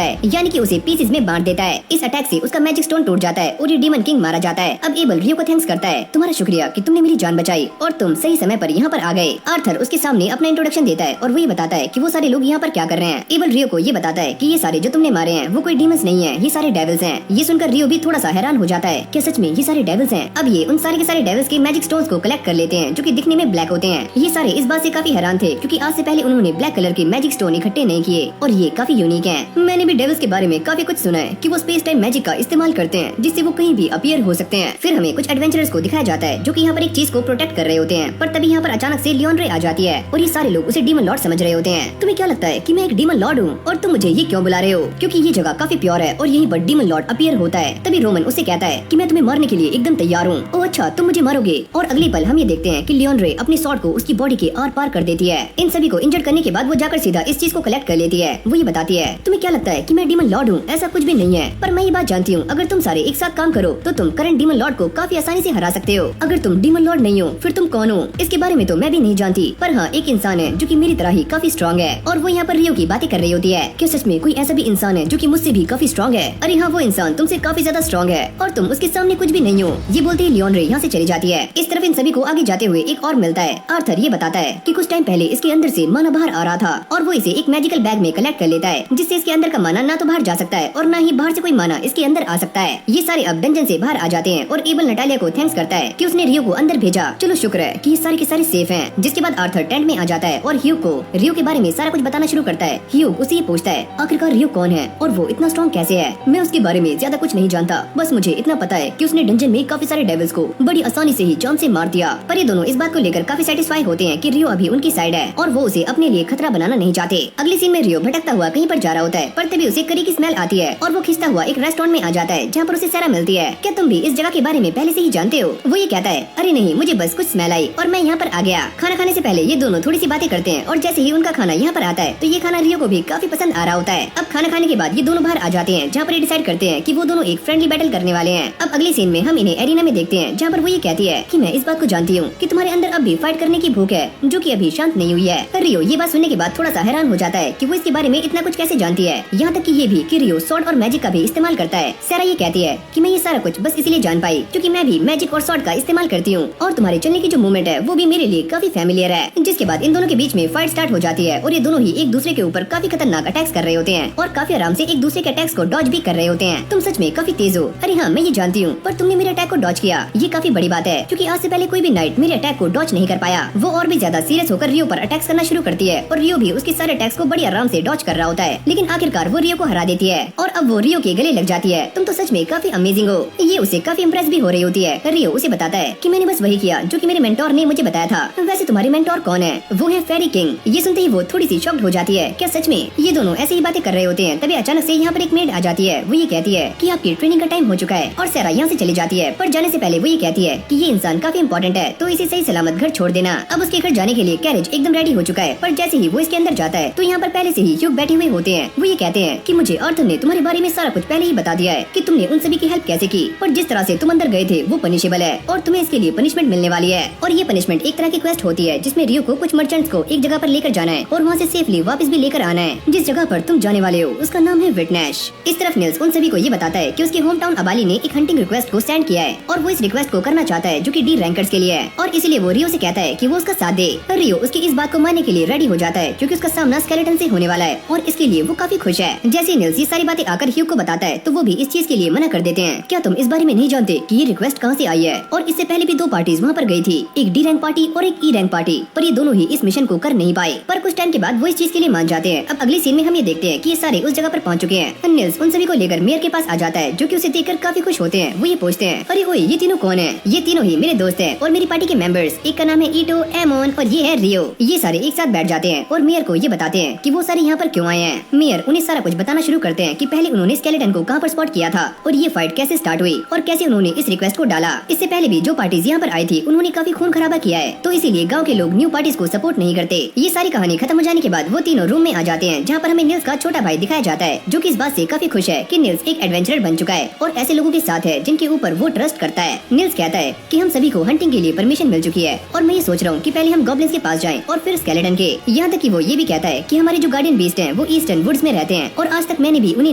है, यानी कि उसे पीसेस में बांट देता है। इस अटैक से उसका मैजिक स्टोन टूट जाता है और ये डीमन किंग मारा जाता है। अब एबल रियो को थैंक्स करता है, तुम्हारा शुक्रिया कि तुमने मेरी जान बचाई और तुम सही समय पर यहाँ पर आ गए। आर्थर उसके सामने अपना इंट्रोडक्शन देता है और वो ये बताता है कि वो सारे लोग यहाँ पर क्या कर रहे हैं। एबल रियो को ये बताता है कि ये सारे जो तुमने मारे हैं वो कोई डीमंस नहीं है, ये सारे डेविल्स हैं। ये सुनकर रियो भी थोड़ा सा हैरान हो जाता है, क्या सच में ये सारे डेविल्स हैं? अब ये उन सारे के सारे डेविल्स के मैजिक स्टोन्स को कलेक्ट कर लेते हैं जो कि दिखने में ब्लैक होते हैं। ये सारे इस बात से काफी हैरान थे क्योंकि आज से पहले उन्होंने ब्लैक कलर के मैजिक स्टोन इकट्ठे नहीं किए और ये काफी यूनिक हैं। मैंने भी डेविल्स के बारे में काफी कुछ सुना है कि वो स्पेस टाइम मैजिक का इस्तेमाल करते हैं जिससे वो कहीं भी अपीयर हो सकते हैं। फिर हमें कुछ एडवेंचरर्स को दिखाया जाता है जो कि यहाँ पर एक चीज को प्रोटेक्ट कर रहे होते हैं, पर तभी यहाँ पर अचानक से लियोनरे आ जाती है और ये सारे लोग उसे डीमन लॉर्ड समझ रहे होते हैं। तुम्हें क्या लगता है कि मैं एक डीमन लॉर्ड हूँ और तुम मुझे ये क्यों बुला रहे हो? क्योंकि ये जगह काफी प्योर है और यहीं पर डीमन लॉर्ड अपीयर होता है। तभी रोमन उसे कहता है कि मैं तुम्हें मारने के लिए एकदम तैयार हूँ। ओह अच्छा, तुम मुझे मारोगे? और अगले पल हम ये देखते हैं कि लियोनरे अपनी स्वॉर्ड को उसकी बॉडी के आर पार कर देती है। इन सभी को इंजर्ड करने के बाद वो जाकर सीधा इस चीज को कलेक्ट कर लेती है। वो ये बताती है, तुम्हें क्या लगता है कि मैं डीमन लॉर्ड हूँ? ऐसा कुछ भी नहीं है, पर मैं ये बात जानती हूँ अगर तुम सारे एक साथ काम करो तो तुम करंट डीमन लॉर्ड को काफी आसानी से हरा सकते हो। अगर तुम डीमन लॉर्ड नहीं हो फिर तुम कौन हो? इसके बारे में तो मैं भी नहीं जानती, पर हाँ एक इंसान है जो कि मेरी तरह ही काफी स्ट्रॉन्ग है। और वो यहाँ पर रियो की बातें कर रही होती है, क्या सच में कोई ऐसा भी इंसान है जो कि मुझसे भी काफी स्ट्रॉन्ग है? अरे हाँ, वो इंसान तुमसे काफी ज्यादा स्ट्रॉन्ग है और तुम उसके सामने कुछ भी नहीं हो। ये बोलते ही लियोनरे यहाँ से चली जाती है। इस तरफ इन सभी को आगे जाते हुए एक और मिलता है। आर्थर ये बताता है कि कुछ टाइम पहले इसके अंदर से माना बाहर आ रहा था और वो इसे एक मैजिकल बैग में कलेक्ट कर लेता है जिससे इसके अंदर का माना ना तो बाहर जा सकता है और ना ही बाहर से कोई माना इसके अंदर आ सकता है। ये सारे अब डंजन से बाहर आ जाते हैं और एबल नटालिया को थैंक्स करता है कि उसने रियो को अंदर भेजा। चलो शुक्र है कि ये सारे के सारे सेफ हैं। जिसके बाद आर्थर टेंट में आ जाता है और ह्यूग को रियो के बारे में सारा कुछ बताना शुरू करता है। ह्यूग उसे ये पूछता है, आखिरकार रियो कौन है और वो इतना स्ट्रॉन्ग कैसे है? मैं उसके बारे में ज्यादा कुछ नहीं जानता, बस मुझे इतना पता है कि उसने डंजन में काफी सारे डेविल्स को बड़ी आसानी से ही जान से मार दिया। पर ये दोनों इस बात को लेकर काफी सेटिस्फाई होते हैं कि रियो अभी उनकी साइड है और वो उसे अपने लिए खतरा बनाना नहीं चाहते। अगले सीन में रियो भटकता हुआ कहीं पर जा रहा होता है, पर तभी उसे करी की स्मेल आती है और वो खिंचता हुआ एक रेस्टोरेंट में आ जाता है जहाँ पर उसे सैरा मिलती है। क्या तुम भी इस जगह के बारे में पहले से ही जानते हो? वो ये कहता है, अरे नहीं, मुझे बस कुछ स्मेल आई और मैं यहाँ पर आ गया। खाना खाने से पहले ये दोनों थोड़ी सी बातें करते हैं और जैसे ही उनका खाना यहाँ पर आता है तो ये खाना रियो को भी काफी पसंद आ रहा होता है। अब खाना खाने के बाद ये दोनों बाहर आ जाते हैं जहाँ पर ये डिसाइड करते हैं कि वो दोनों एक फ्रेंडली बैटल करने वाले हैं। अब अगले सीन में हम इन्हें एरिना में देखते हैं जहाँ पर वो ये कहती है कि मैं इस बात को जानती हूँ कि तुम्हारे अंदर अब भी फाइट करने की भूख है जो कि अभी शांत नहीं हुई है। रियो ये बात सुनने के बाद थोड़ा सा हैरान हो जाता है कि वो इसके बारे में इतना कुछ कैसे जानती है, यहाँ तक कि ये भी कि रियो सॉर्ड और मैजिक का भी इस्तेमाल करता है। सैरा ये कहती है कि मैं ये सारा कुछ बस इसलिए जान पाई क्योंकि मैं भी मैजिक और सॉर्ड का इस्तेमाल करती हूँ और तुम्हारे चलने की जो मूवमेंट है वो भी मेरे लिए काफी फैमिलियर है। जिसके बाद इन दोनों के बीच में फाइट स्टार्ट हो जाती है और ये दोनों ही एक दूसरे के ऊपर काफी खतरनाक अटैक्स कर रहे होते हैं और काफी आराम से एक दूसरे के अटैक्स को डॉज भी कर रहे होते हैं। तुम सच में काफी तेज हो। अरे हाँ, मैं ये जानती हूँ, पर तुमने मेरे अटैक को डॉज किया, ये काफी बड़ी बात है क्योंकि आज से पहले कोई भी नाइट मेरे अटैक को डॉज नहीं कर पाया। वो और भी ज्यादा सीरियस होकर रियो पर अटैक्स करना शुरू करती है और रियो भी उसके सारे अटैक्स को बड़ी आराम से डॉज कर रहा होता है, लेकिन आखिरकार वो रियो को हरा देती है और अब वो रियो के गले लग जाती है। तुम तो सच में काफी अमेजिंग हो। ये उसे काफी इम्प्रेस भी हो रही होती है। रियो उसे बताता है कि मैंने बस वही किया जो कि मेरे मेंटोर ने मुझे बताया था। वैसे तुम्हारी मेंटोर कौन है? वो है फेरी किंग। ये सुनते ही वो थोड़ी सी शॉक्ड हो जाती है। क्या सच में? ये दोनों ऐसे ही बातें कर रहे होते हैं तभी अचानक से यहाँ पर एक मेड आ जाती है। वो ये कहती है कि आपकी ट्रेनिंग का टाइम हो चुका है और सैरा यहाँ से चली जाती है, पर जाने से पहले वो ये कहती है कि ये इंसान काफी इम्पोर्टेंट है तो इसे सही सलामत घर छोड़ देना। अब उसके घर जाने के लिए कैरेज एकदम रेडी हो चुका है, पर जैसे ही वो इसके अंदर जाता है तो यहाँ पर पहले से ही ह्यूग बैठे हुए होते हैं। वो ये कहते हैं कि मुझे आर्थर ने तुम्हारे बारे में सारा कुछ पहले ही बता दिया है कि तुमने उन सभी की हेल्प कैसे की, पर जिस तरह से तुम अंदर गए थे वो पनिशेबल है और तुम्हें इसके लिए पनिशमेंट मिलने वाली है। और ये पनिशमेंट एक तरह की क्वेस्ट होती है जिसमें रियो को कुछ मर्चेंट्स को एक जगह पर लेकर जाना है और वहाँ से सेफली वापस भी लेकर आना है। जिस जगह पर तुम जाने वाले हो उसका नाम है विटनेश। इस तरफ निल्स उन सभी को ये बताता है कि उसके होम टाउन अबाली ने एक हंटिंग रिक्वेस्ट को सेंड किया है और वो इस रिक्वेस्ट को करना चाहता है जो कि डी रैंकर्स के लिए है और इसीलिए वो रियो से कहता है कि वो उसका साथ दे। रियो उसकी इस बात को मानने के लिए रेडी हो जाता है क्योंकि उसका सामना स्केलेटन से होने वाला है और इसके लिए वो काफी खुश है। जैसे निल्स ये सारी बातें आकर ह्यूग को बताता है तो वो भी इस चीज के लिए मना कर देते हैं। क्या तुम इस बारे में नहीं जानते कि ये रिक्वेस्ट कहाँ से आई है? और इससे पहले भी दो पार्टीज वहाँ पर गई थी, एक डी रैंक पार्टी और एक ई रैंक पार्टी, पर ये दोनों ही इस मिशन को कर नहीं पाए। पर कुछ टाइम के बाद वो इस चीज के लिए मान जाते हैं। अब अगले सीन में हम ये देखते हैं कि ये सारे उस जगह पर पहुंच चुके हैं। निल्स उन सभी को लेकर मेयर के पास आ जाता है जो कि उसे देखकर काफी खुश होते हैं। वो ये पूछते हैं, अरे ओए ये तीनों कौन है? ये तीनों ही मेरे दोस्त हैं और मेरी पार्टी के मेंबर्स। एक का नाम है ईटो, एमोन और ये है रियो। ये सारे एक साथ बैठ जाते हैं और मेयर को ये बताते हैं कि वो सारे यहाँ पर क्यों आए हैं। मेयर उन्हें सारा कुछ बताना शुरू करते हैं कि पहले उन्होंने स्केलेटन को कहाँ पर स्पॉट किया था और ये फाइट कैसे स्टार्ट हुई और कैसे उन्होंने इस रिक्वेस्ट को डाला। इससे पहले भी जो पार्टीज यहाँ पर आई थी उन्होंने काफी खून खराबा किया है, तो इसीलिए गाँव के लोग न्यू पार्टीज को सपोर्ट नहीं करते। ये सारी कहानी खत्म हो जाने के बाद वो तीनों रूम में आ जाते हैं जहाँ पर हमें निल्स का छोटा भाई दिखाया जाता है जो कि इस बात से काफी खुश है कि निल्स एक एडवेंचरर बन चुका है और ऐसे लोगों के साथ है जिनके ऊपर वो ट्रस्ट करता है। निल्स कहता है कि हम सभी को हंटिंग के लिए परमिशन मिल चुकी है और मैं ये सोच रहा हूँ कि पहले हम गॉब्लिन्स के पास जाएं और फिर स्केलेटन के। यहाँ तक कि वो ये भी कहता है कि हमारे जो गार्डियन बीस्ट हैं वो ईस्टर्न वुड्स में रहते हैं और आज तक मैंने भी उन्हें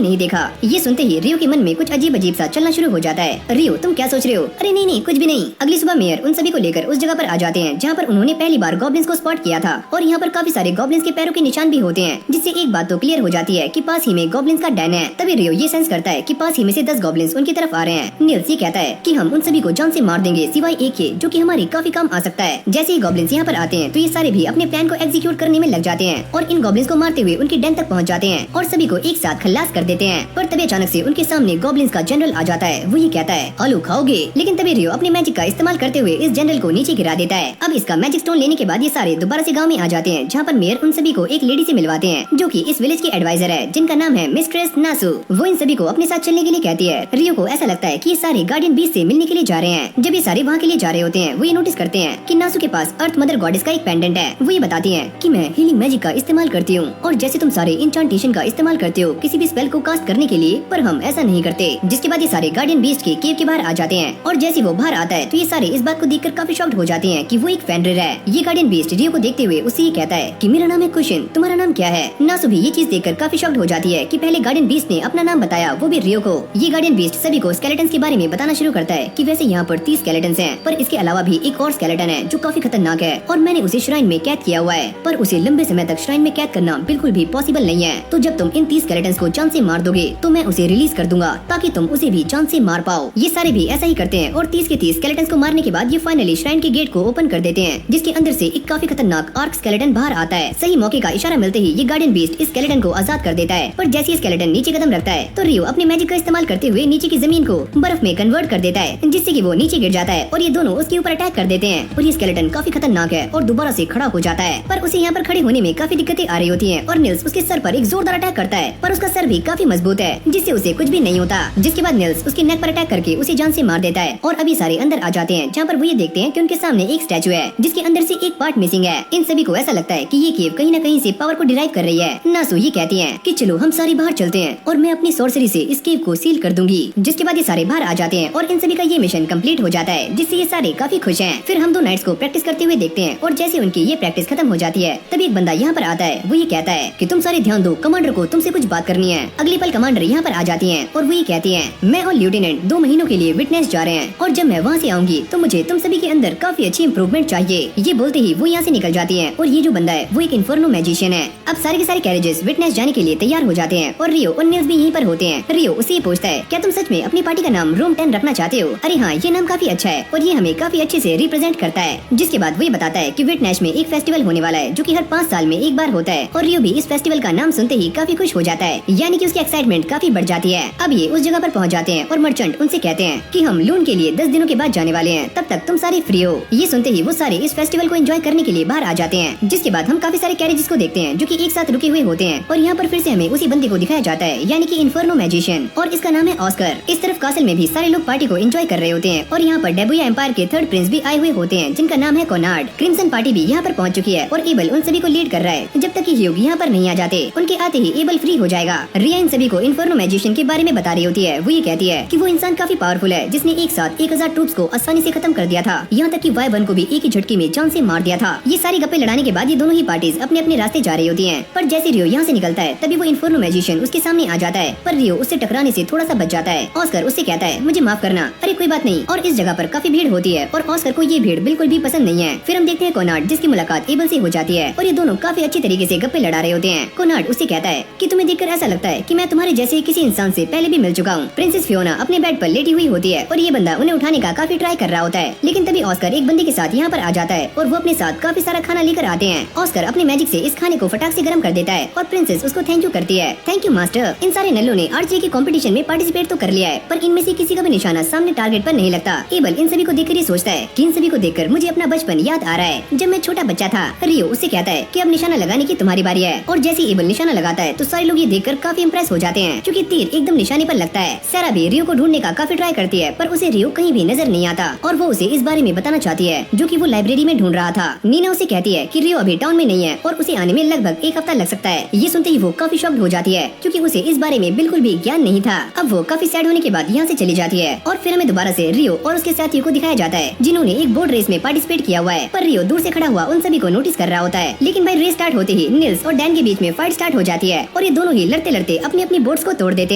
नहीं देखा। ये सुनते ही रियो के मन में कुछ अजीब अजीब सा चलना शुरू हो जाता है। रियो तुम क्या सोच रहे हो? अरे नहीं नहीं कुछ भी नहीं। अगली सुबह मेयर उन सभी को लेकर उस जगह पर आ जाते हैं जहाँ पर उन्होंने पहली बार गॉब्लिन्स को स्पॉट किया था और यहाँ पर काफी सारे गॉब्लिन्स के पैरों के निशान भी होते हैं, जिससे एक बात तो क्लियर हो जाती है कि पास ही में गॉब्लिन्स का डैन है। तभी रियो ये सेंस करता है कि पास ही में से 10 गॉब्लिन्स उनकी तरफ आ रहे हैं। निल्स ये कहता है कि हम उन सभी को जान से मार देंगे सिवाय एक के जो कि हमारी काफी काम आ सकता है। जैसे ही गॉब्लिन्स यहाँ पर आते हैं तो ये सारे भी अपने प्लान को एग्जीक्यूट करने में लग जाते हैं और इन गॉब्लिन्स को मारते हुए उनकी डैन तक पहुँच जाते हैं और सभी को एक साथ खल्लास कर देते हैं। पर तभी अचानक से उनके सामने गॉब्लिन्स का जनरल आ जाता है। वो ये कहता है आलू खाओगे, लेकिन तभी रियो अपने मैजिक का इस्तेमाल करते हुए इस जनरल को नीचे गिरा देता है। अब इसका मैजिक स्टोन लेने के बाद ये सारे दोबारा से गांव में आ जाते हैं जहाँ पर मेयर उन सभी को एक लेडी से मिलवाते हैं जो कि इस विलेज की एडवाइजर है, जिनका नाम है मिस्ट्रेस नासु। वो इन सभी को अपने साथ चलने के लिए कहती है। रियो को ऐसा लगता है कि ये सारे गार्डियन बीस्ट से मिलने के लिए जा रहे हैं। जब ये सारे वहाँ के लिए जा रहे होते हैं वो ये नोटिस करते हैं कि नासु के पास अर्थ मदर गॉडेस का एक पेंडेंट है। वो ये बताती है कि मैं हीलिंग मैजिक का इस्तेमाल करती हूँ और जैसे तुम सारे इंचांटेशन का इस्तेमाल करते हो किसी भी स्पेल को कास्ट करने के लिए, पर हम ऐसा नहीं करते। जिसके बाद ये सारे गार्डियन बीस्ट के केव के बाहर आ जाते हैं और जैसे वो बाहर आता है तो ये सारे इस बात को देखकर काफी शॉक्ड हो जाते हैं कि वो एक फेंड्रिर है। ये गार्डियन बीस्ट रियो को देखते हुए उससे ये कहता है कि मेरा नाम है कुशन, तुम्हारा नाम क्या है? नासु भी ये चीज देखकर काफी शॉक्ड हो जाती है कि पहले गार्डियन बीस्ट ने अपना नाम बताया, वो भी रियो को। ये गार्डियन बीस्ट सभी को स्केलेटन्स के बारे में बताना शुरू करता है कि वैसे यहाँ पर 30 स्केलेटन्स हैं, पर इसके अलावा भी एक और स्केलेटन है जो काफी खतरनाक है और मैंने उसे श्राइन में कैद किया हुआ है, पर उसे लंबे समय तक श्राइन में कैद करना बिल्कुल भी पॉसिबल नहीं है। तो जब तुम इन 30 स्केलेटन्स को जान से मार दोगे तो मैं उसे रिलीज कर दूंगा ताकि तुम उसे भी जान से मार पाओ। ये सारे भी ऐसा ही करते हैं और 30 के 30 स्केलेटन्स को मारने के बाद ये फाइनली श्राइन के गेट को ओपन कर देते हैं, जिसके अंदर से एक काफी खतरनाक आर्क स्केलेटन बाहर आता है। सही मौके का इशारा मिलते ही ये गार्डियन बीस्ट इस स्केलेटन को आजाद कर देता है, पर जैसे स्केलेटन नीचे कदम रखता है तो रियो अपने मैजिक का इस्तेमाल करते हुए नीचे की जमीन को बर्फ में कन्वर्ट कर देता है, जिससे कि वो नीचे गिर जाता है और ये दोनों उसके ऊपर अटैक कर देते हैं। और ये स्केलेटन काफी खतरनाक है और दोबारा से खड़ा हो जाता है, पर उसे यहाँ पर खड़े होने में काफी दिक्कतें आ रही होती हैं और निल्स उसके सर पर एक जोरदार अटैक करता है, पर उसका सर भी काफी मजबूत है जिससे उसे कुछ भी नहीं होता। जिसके बाद निल्स उसके नेक पर अटैक करके उसे जान से मार देता है और अभी सारे अंदर आ जाते हैं जहाँ पर वो ये देखते हैं कि उनके सामने एक स्टैचू है जिसके अंदर से एक पार्ट मिसिंग है। इन सभी को ऐसा लगता है कि ये केव कहीं न कहीं से पावर को डिराइव कर रही है। नासु ये कहती है कि चलो हम सारे बाहर चलते हैं और मैं अपनी सॉर्सरी से इस केव को सील कर दूंगी। जिसके बाद ये सारे बाहर आ जाते हैं और इन सभी का ये मिशन कंप्लीट हो जाता है, जिससे ये सारे काफी खुश हैं। फिर हम दो नाइट्स को प्रैक्टिस करते हुए देखते हैं और जैसे उनकी ये प्रैक्टिस खत्म हो जाती है तभी एक बंदा यहाँ पर आता है। वो ये कहता है कि तुम सारे ध्यान दो, कमांडर को तुमसे कुछ बात करनी है। अगली पल कमांडर यहाँ पर आ जाती है और वो ये कहती है मैं और लेफ्टिनेंट 2 महीनों के लिए विटनेस जा रहे हैं और जब मैं वहाँ से आऊंगी तो मुझे तुम सभी के अंदर काफी अच्छी इंप्रूवमेंट चाहिए। ये बोलते ही वो यहाँ से निकल जाती है और ये जो बंदा है वो एक इन्फर्नो मैजिशियन है। अब सारे के सारे कैरेजेस विटनेस जाने के लिए तैयार हो जाते हैं और रियो और निल्स भी यहीं पर होते हैं। रियो उससे पूछता है क्या तुम सच में अपनी पार्टी का नाम रूम 10 रखना चाहते हो? अरे हाँ, ये नाम काफी अच्छा है और ये हमें काफी अच्छे से रिप्रेजेंट करता है। जिसके बाद वो बताता है कि विटनेस में एक फेस्टिवल होने वाला है जो कि हर 5 साल में एक बार होता है और रियो भी इस फेस्टिवल का नाम सुनते ही काफी खुश हो जाता है, यानी कि उसकी एक्साइटमेंट काफी बढ़ जाती है। अब ये उस जगह पर पहुंच जाते हैं और मर्चेंट उनसे कहते हैं कि हम लून के लिए 10 दिनों के बाद जाने वाले हैं, तब तक तुम सारे फ्री हो। ये सुनते ही वो सारे इस फेस्टिवल को एंजॉय करने के लिए बाहर आ जाते हैं। जिसके बाद हम काफी सारे कैरेजेस को देखते हैं जो कि एक साथ रुके हुए होते हैं और यहाँ पर फिर से हमें उसी बंदे को दिखाया जाता है, यानी कि इन्फर्नो मैजिशियन, और इसका नाम है ऑस्कर। इस तरफ कासल में भी सारे लोग पार्टी को एंजॉय कर रहे होते हैं और यहाँ पर डेबुया एम्पायर के 3rd प्रिंस भी आए हुए होते हैं जिनका नाम है कोनार्ड। क्रिम्सन पार्टी भी यहाँ पर पहुँच चुकी है और एबल उन सभी को लीड कर रहा है। जब तक कि ह्यूग यहाँ पर नहीं आ जाते, उनके आते ही एबल फ्री हो जाएगा। रिया इन सभी को इन्फर्नो मैजिशियन के बारे में बता रही होती है। वो ये कहती है कि वो इंसान काफी पावरफुल है जिसने एक साथ 1000 ट्रूप्स को आसानी से खत्म कर दिया था, यहाँ तक कि वाइबर्न को भी एक ही झटके में जान से मार दिया था। ये सारी गप्पे लड़ाने के बाद ये दोनों ही पार्टीज अपने अपने रास्ते जा रही होती हैं, पर जैसे रियो यहाँ से निकलता है तभी वो इन्फर्नो मैजिशियन उसके सामने आ जाता है, पर रियो उससे टकराने से थोड़ा सा बच जाता है। ऑस्कर उससे कहता है मुझे माफ करना। अरे कोई बात नहीं। और इस जगह पर काफी भीड़ होती है और ऑस्कर को ये भीड़ बिल्कुल भी पसंद नहीं है। फिर हम देखते हैं कोनार्ड जिसकी मुलाकात एबल से हो जाती है और ये दोनों काफी अच्छी तरीके से गप्पे लड़ा रहे होते हैं। कोनार्ड उससे कहता है कि तुम्हें देखकर ऐसा लगता है कि मैं तुम्हारे जैसे किसी इंसान से पहले भी मिल चुका हूँ। प्रिंसेस फियोना अपने बेड पर लेटी हुई होती है और ये बंदा उन्हें उठाने का काफी ट्राई कर रहा होता है, लेकिन तभी ऑस्कर एक बंदे के साथ यहाँ पर आ जाता है और वो अपने साथ काफी सारा खाना लेकर आते हैं। ऑस्कर अपने मैजिक से इस खाने को फटाक से गर्म कर देता है और प्रिंसेस उसको थैंक यू करती है। Thank you master. इन सारे नल्लों ने आर्चरी के कंपटीशन में पार्टिसिपेट तो कर लिया है, पर इनमें से किसी का भी निशाना सामने टारगेट पर नहीं लगता। एबल इन सभी को देखकर ये सोचता है कि इन सभी को देखकर मुझे अपना बचपन याद आ रहा है जब मैं छोटा बच्चा था। रियो उससे कहता है कि अब निशाना लगाने की तुम्हारी बारी है और जैसे एबल निशाना लगाता है तो सारे लोग ये देखकर काफी इंप्रेस हो जाते हैं क्योंकि तीर एकदम निशाने पर लगता है। सारा भी रियो को ढूंढने का काफी ट्राई करती है पर उसे रियो कहीं भी नजर नहीं आता और वो उसे इस बारे में बताना चाहती है जो कि वो लाइब्रेरी में ढूंढ रहा था। नीना उसे कहती है कि रियो अभी टाउन में नहीं है और उसे आने में लगभग 1 हफ्ता लग सकता है। ये सुनते ही वो काफी शॉक्ड हो जाती है क्योंकि उसे इस बारे में बिल्कुल भी ज्ञान नहीं था। अब वो काफी सैड होने के बाद यहाँ से चली जाती है और फिर हमें दोबारा से रियो और उसके साथियों को दिखाया जाता है जिन्होंने एक बोट रेस में पार्टिसिपेट किया हुआ है, पर रियो दूर से खड़ा हुआ उन सभी को नोटिस कर रहा होता है। है। लेकिन भाई रेस स्टार्ट होते ही निल्स और डैन के बीच में फाइट स्टार्ट हो जाती है और ये दोनों ही लड़ते लड़ते अपनी अपनी बोट्स को तोड़ देते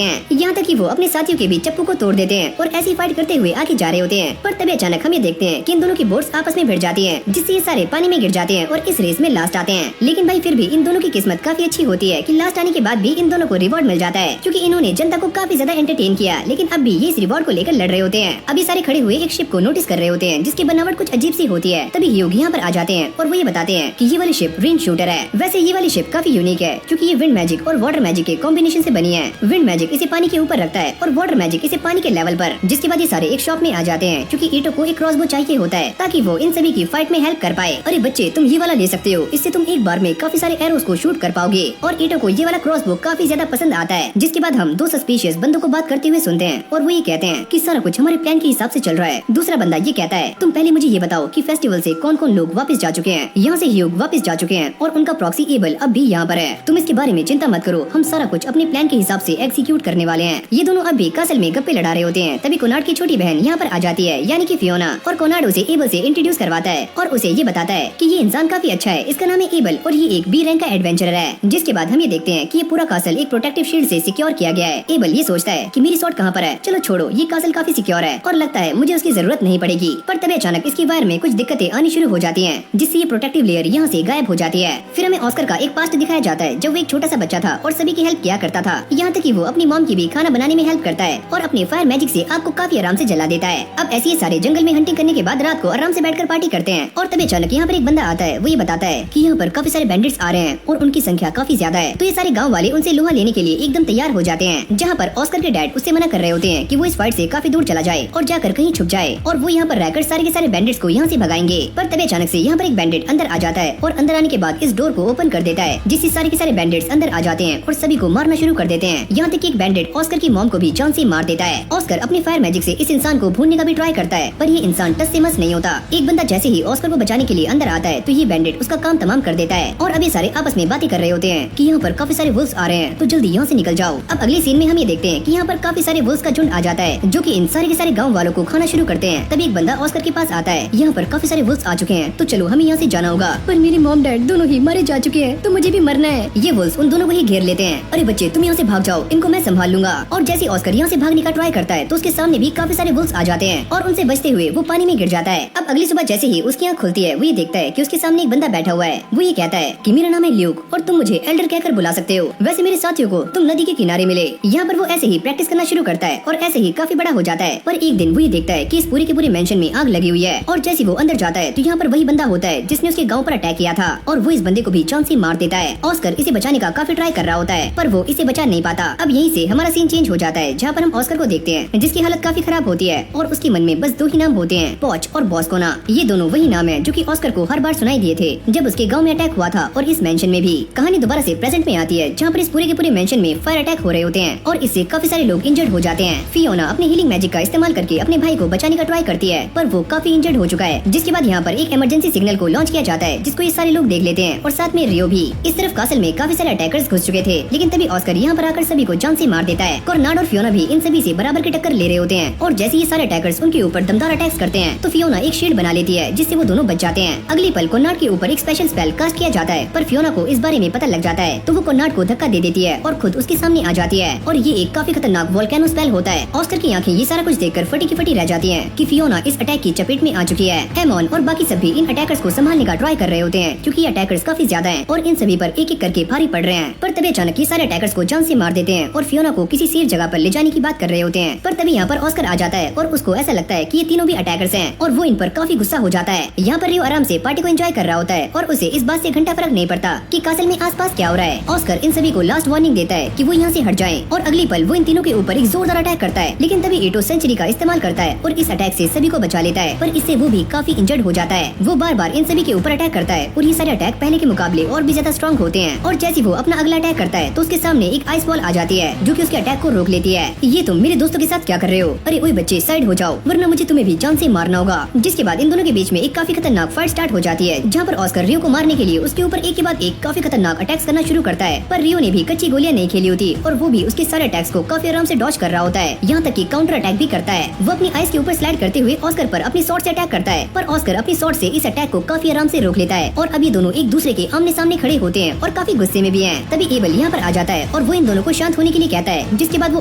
हैं, यहाँ तक कि वो अपने साथियों के भी चप्पू को तोड़ देते हैं और ऐसी फाइट करते हुए आगे जा रहे होते हैं। पर तभी अचानक हम ये देखते हैं कि इन दोनों की बोट्स आपस में भिड़ जाती हैं, जिससे ये सारे पानी में गिर जाते हैं और इस रेस में लास्ट आते हैं। लेकिन भाई फिर भी इन दोनों की किस्मत काफी अच्छी होती है कि लास्ट आने के बाद भी इन दोनों को रिवॉर्ड मिल जाता है, क्योंकि इन्होंने जनता को काफी ज्यादा एंटरटेन किया। लेकिन अब भी ये इस रिवॉर्ड को लेकर लड़ रहे होते हैं। अभी सारे खड़े हुए एक शिप को नोटिस कर रहे होते हैं, जिसकी बनावट कुछ अजीब सी होती है। तभी ह्यूग यहाँ पर आ जाते हैं और वो ये बताते हैं कि ये वाली शिप विंड शूटर है। वैसे ये वाली शिप काफी यूनिक है, क्योंकि ये विंड मैजिक और वाटर मैजिक के कॉम्बिनेशन से बनी है। विंड मैजिक इसे पानी के ऊपर रखता है और वाटर मैजिक इसे पानी के लेवल पर। जिसके बाद ये सारे एक शॉप में आ जाते हैं, क्योंकि ईटो को एक क्रॉसबो चाहिए होता है ताकि वो इन सभी की फाइट में हेल्प कर पाए। अरे बच्चे, तुम ये वाला ले सकते हो, इससे तुम एक बार में काफी सारे एरोस को शूट कर पाओगे। और ईटो को ये वाला क्रॉसबो काफी ज्यादा पसंद आता है। जिसके बाद हम दो सस्पिशियस बंदों को बात करते हुए सुनते हैं और वो ये कहते हैं कि सारा कुछ हमारे प्लान के हिसाब से चल रहा है। दूसरा बंदा ये कहता है, तुम पहले मुझे ये बताओ कि फेस्टिवल से कौन कौन लोग वापस जा चुके हैं। यहाँ से ह्यूग वापस जा चुके हैं और उनका प्रॉक्सी एबल अब भी यहाँ पर है। तुम इसके बारे में चिंता मत करो, हम सारा कुछ अपने प्लान के हिसाब से एग्जीक्यूट करने वाले हैं। ये दोनों अब भी कासल में गप्पे लड़ा रहे होते हैं। तभी कोनार्ड की छोटी बहन यहाँ पर आ जाती है, यानी कि फियोना, और कोनार्ड उसे एबल से इंट्रोड्यूस करवाता है और उसे ये बताता है कि ये इंसान काफी अच्छा है, इसका नाम है एबल और ये एक बी रैंक का एडवेंचरर है। जिसके बाद हम ये देखते हैं कि ये पूरा कासल एक प्रोटेक्टिव शील्ड से सिक्योर किया गया है। एबल ये सोचता है कि मेरी स्वॉर्ड कहाँ पर है। चलो छोड़ो, ये कासल काफी सिक्योर है और लगता है मुझे उसकी जरूरत नहीं पड़ेगी। पर तभी अचानक इसकी वायर में कुछ दिक्कतें आनी शुरू हो जाती हैं, जिससे ये प्रोटेक्टिव लेयर यहाँ से गायब हो जाती है। फिर हमें ऑस्कर का एक पास्ट दिखाया जाता है, जब वो एक छोटा सा बच्चा था और सभी की हेल्प किया करता था, यहाँ तक कि वो अपनी मॉम की भी खाना बनाने में हेल्प करता है और अपने फायर मैजिक से आग को काफी आराम से जला देता है। अब ऐसे ही सारे जंगल में हंटिंग करने के बाद रात को आराम से बैठकर पार्टी करते हैं और तभी अचानक यहाँ पर एक बंदा आता है। वो ये बताता है कि यहाँ पर काफी सारे बैंडिट्स आ रहे हैं और उनकी संख्या काफी ज्यादा है। तो ये सारे गाँव वाले उनसे लोहा लेने के लिए एकदम तैयार हो जाते हैं, जहाँ पर ऑस्कर के डैड उससे मना कर रहे होते हैं कि वो इस फाइट से काफी दूर चला जाए और जाकर कहीं छुप जाए और वो यहाँ पर रहकर सारे के सारे बैंडिट्स को यहाँ से भगाएंगे। पर तभी अचानक से यहाँ पर एक बैंडिट अंदर आ जाता है और अंदर आने के बाद इस डोर को ओपन कर देता है, जिससे सारे के सारे बैंडिट्स अंदर आ जाते हैं और सभी को मारना शुरू कर देते हैं। यहाँ तक कि एक बैंडिट ऑस्कर की मॉम को भी जान से मार देता है। ऑस्कर अपने फायर मैजिक से इस इंसान को भूनने का भी ट्राई करता है, पर ये इंसान टस से मस नहीं होता। एक बंदा जैसे ही ऑस्कर को बचाने के लिए अंदर आता है, तो ये बैंडिट उसका काम तमाम कर देता है और अभी सारे आपस में बातें कर रहे होते हैं कि यहाँ पर काफी सारे वुल्फ्स आ रहे हैं, तो जल्दी यहाँ से निकल जाओ। अब अगले सीन में हम ये देखते हैं कि यहाँ पर काफी सारे वुल्फ्स का झुंड आ जाता है, जो कि इन सारे के सारे गाँव वालों को खाना शुरू करते हैं। तभी एक बंदा ऑस्कर के पास आता है, यहाँ पर काफी सारे वुल्फ्स आ चुके हैं, तो चलो हमें यहाँ से जाना होगा। पर मेरी मॉम डैड दोनों ही मारे जा चुके हैं, तो मुझे भी मरना है। ये वुल्फ्स उन दोनों को ही घेर लेते हैं। अरे बच्चे, तुम यहाँ से भाग जाओ, इनको मैं संभाल लूंगा। और जैसे ऑस्कर यहाँ से भागने का ट्राई करता है, तो उसके सामने भी काफी सारे वुल्फ्स आ जाते हैं और उनसे बचते हुए वो पानी में गिर जाता है। अब अगली सुबह जैसे ही उसकी आँख खुलती है, वो ये देखता है कि उसके सामने एक बंदा बैठा हुआ है। वो ये कहता है कि मेरा नाम है ल्यूक और तुम मुझे एल्डर कहकर बुला सकते हो। वैसे मेरे साथियों को तुम नदी के किनारे मिले। यहाँ पर वो ऐसे ही प्रैक्टिस करना शुरू करता है और ऐसे ही काफी बड़ा हो जाता है। पर एक दिन वो ये देखता है कि इस पूरे के पूरे मेंशन में आग लगी हुई है और जैसे वो अंदर जाता है, तो यहाँ पर वही बंदा होता है जिसने उसके गाँव पर अटैक किया था और वो इस बंदे को भी जान से मार देता है। ऑस्कर इसे बचाने का काफी ट्राई कर रहा होता है, पर वो इसे बचा नहीं पाता। अब यहीं से हमारा सीन चेंज हो जाता है, जहाँ पर हम ऑस्कर को देखते हैं, जिसकी हालत काफी खराब होती है और उसके मन में बस दो ही नाम होते हैं, पॉच और बॉस्कोना। ये दोनों वही नाम है जो कि ऑस्कर को हर बार सुनाई दिए थे जब उसके गांव में अटैक हुआ था। और इस मेंशन में भी कहानी दोबारा से प्रेजेंट में आती है, जहाँ पर इस पूरे के पूरे मेंशन में फायर अटैक हो रहे होते हैं और इससे काफी सारे लोग इंजर्ड हो जाते हैं। फियोना अपने हीलिंग मैजिक का इस्तेमाल करके अपने भाई को बचाने का ट्राई करती है, पर वो काफी इंजर्ड हो चुका है। जिसके बाद यहाँ पर एक इमरजेंसी सिग्नल को लॉन्च किया जाता है, जिसको ये सारे लोग देख लेते हैं और साथ में रियो भी। इस तरफ कासल में काफी सारे अटैकर्स घुस चुके थे, लेकिन तभी ऑस्कर यहाँ पर आकर सभी को जान से मार देता है। कोनार्ड और फियोना भी इन सभी से बराबर की टक्कर ले रहे होते हैं और जैसे ये सारे अटैकर्स उनके ऊपर दमदार अटैक्स करते हैं, तो फियोना एक शील्ड बना लेती है, जिससे वो दोनों बच जाते हैं। अगले पल कोनार्ड के ऊपर एक स्पेशल स्पेल कास्ट किया जाता है, पर फियोना को इस बारे में पता लग जाता है, तो वो कोनार्ड को धक्का दे देती है और खुद उसके सामने आ जाती है। और ये एक काफी खतरनाक वोल्केनो स्पेल होता है। ऑस्कर की आंखें ये सारा कुछ देखकर फटी की फटी रह जाती हैं कि फियोना इस अटैक की चपेट में आ चुकी है। एमॉन और बाकी सभी इन अटैकर्स को संभालने का ट्राई कर रहे होते हैं, क्योंकि ये अटैकर्स काफी ज्यादा हैं और इन सभी पर एक एक करके भारी पड़ रहे हैं। पर तभी अचानक ये सारे अटैकर्स को जान से मार देते हैं और फियोना को किसी सेफ जगह पर ले जाने की बात कर रहे होते हैं। पर तभी यहाँ पर ऑस्कर आ जाता है और उसको ऐसा लगता है कि ये तीनों भी अटैकर्स हैं और वो इन पर काफी गुस्सा हो जाता है। यहाँ पर रियो आराम से पार्टी को एंजॉय कर रहा होता है और उसे इस बात से घंटा फर्क नहीं पड़ता कि कासल में आसपास क्या हो रहा है। ऑस्कर इन सभी को लास्ट वार्निंग देता है कि वो यहाँ से हट जाएं और अगली पल वो इन तीनों के ऊपर एक जोरदार अटैक करता है, लेकिन तभी ईटो सेंचुरी का इस्तेमाल करता है और इस अटैक से सभी को बचा लेता है। पर इससे वो भी काफी इंजर्ड हो जाता है। वो बार बार इन सभी के ऊपर अटैक करता है और ये सारे अटैक पहले के मुकाबले और भी ज्यादा स्ट्रॉन्ग होते हैं। और जैसे वो अपना अगला अटैक करता है, तो उसके सामने एक आइस बॉल आ जाती है, जो कि उसके अटैक को रोक लेती है। ये तुम मेरे दोस्तों के साथ क्या कर रहे हो? अरे ओए बच्चे, साइड हो जाओ, वरना मुझे तुम्हें भी जान से मारना होगा। जिसके बाद इन दोनों के बीच में एक काफी खतरनाक फाइट स्टार्ट हो जाती है, जहाँ पर ऑस्कर रियो को मारने के लिए उसके ऊपर एक के बाद एक काफी खतरनाक अटैक्स करना शुरू करता है। पर रियो ने भी कच्ची गोलियां नहीं खेली होती और वो भी उसके सारे अटैक्स को काफी आराम से डॉज कर रहा होता है, यहाँ तक कि काउंटर अटैक भी करता है। वो अपनी आइस के ऊपर स्लाइड करते हुए ऑस्कर पर अपनी शॉट से अटैक करता है, पर ऑस्कर अपनी शॉट से इस अटैक को काफी आराम से रोक लेता है और अब अब ये दोनों एक दूसरे के आमने सामने खड़े होते हैं और काफी गुस्से में भी हैं। तभी एबल यहाँ पर आ जाता है और वो इन दोनों को शांत होने के लिए कहता है, जिसके बाद वो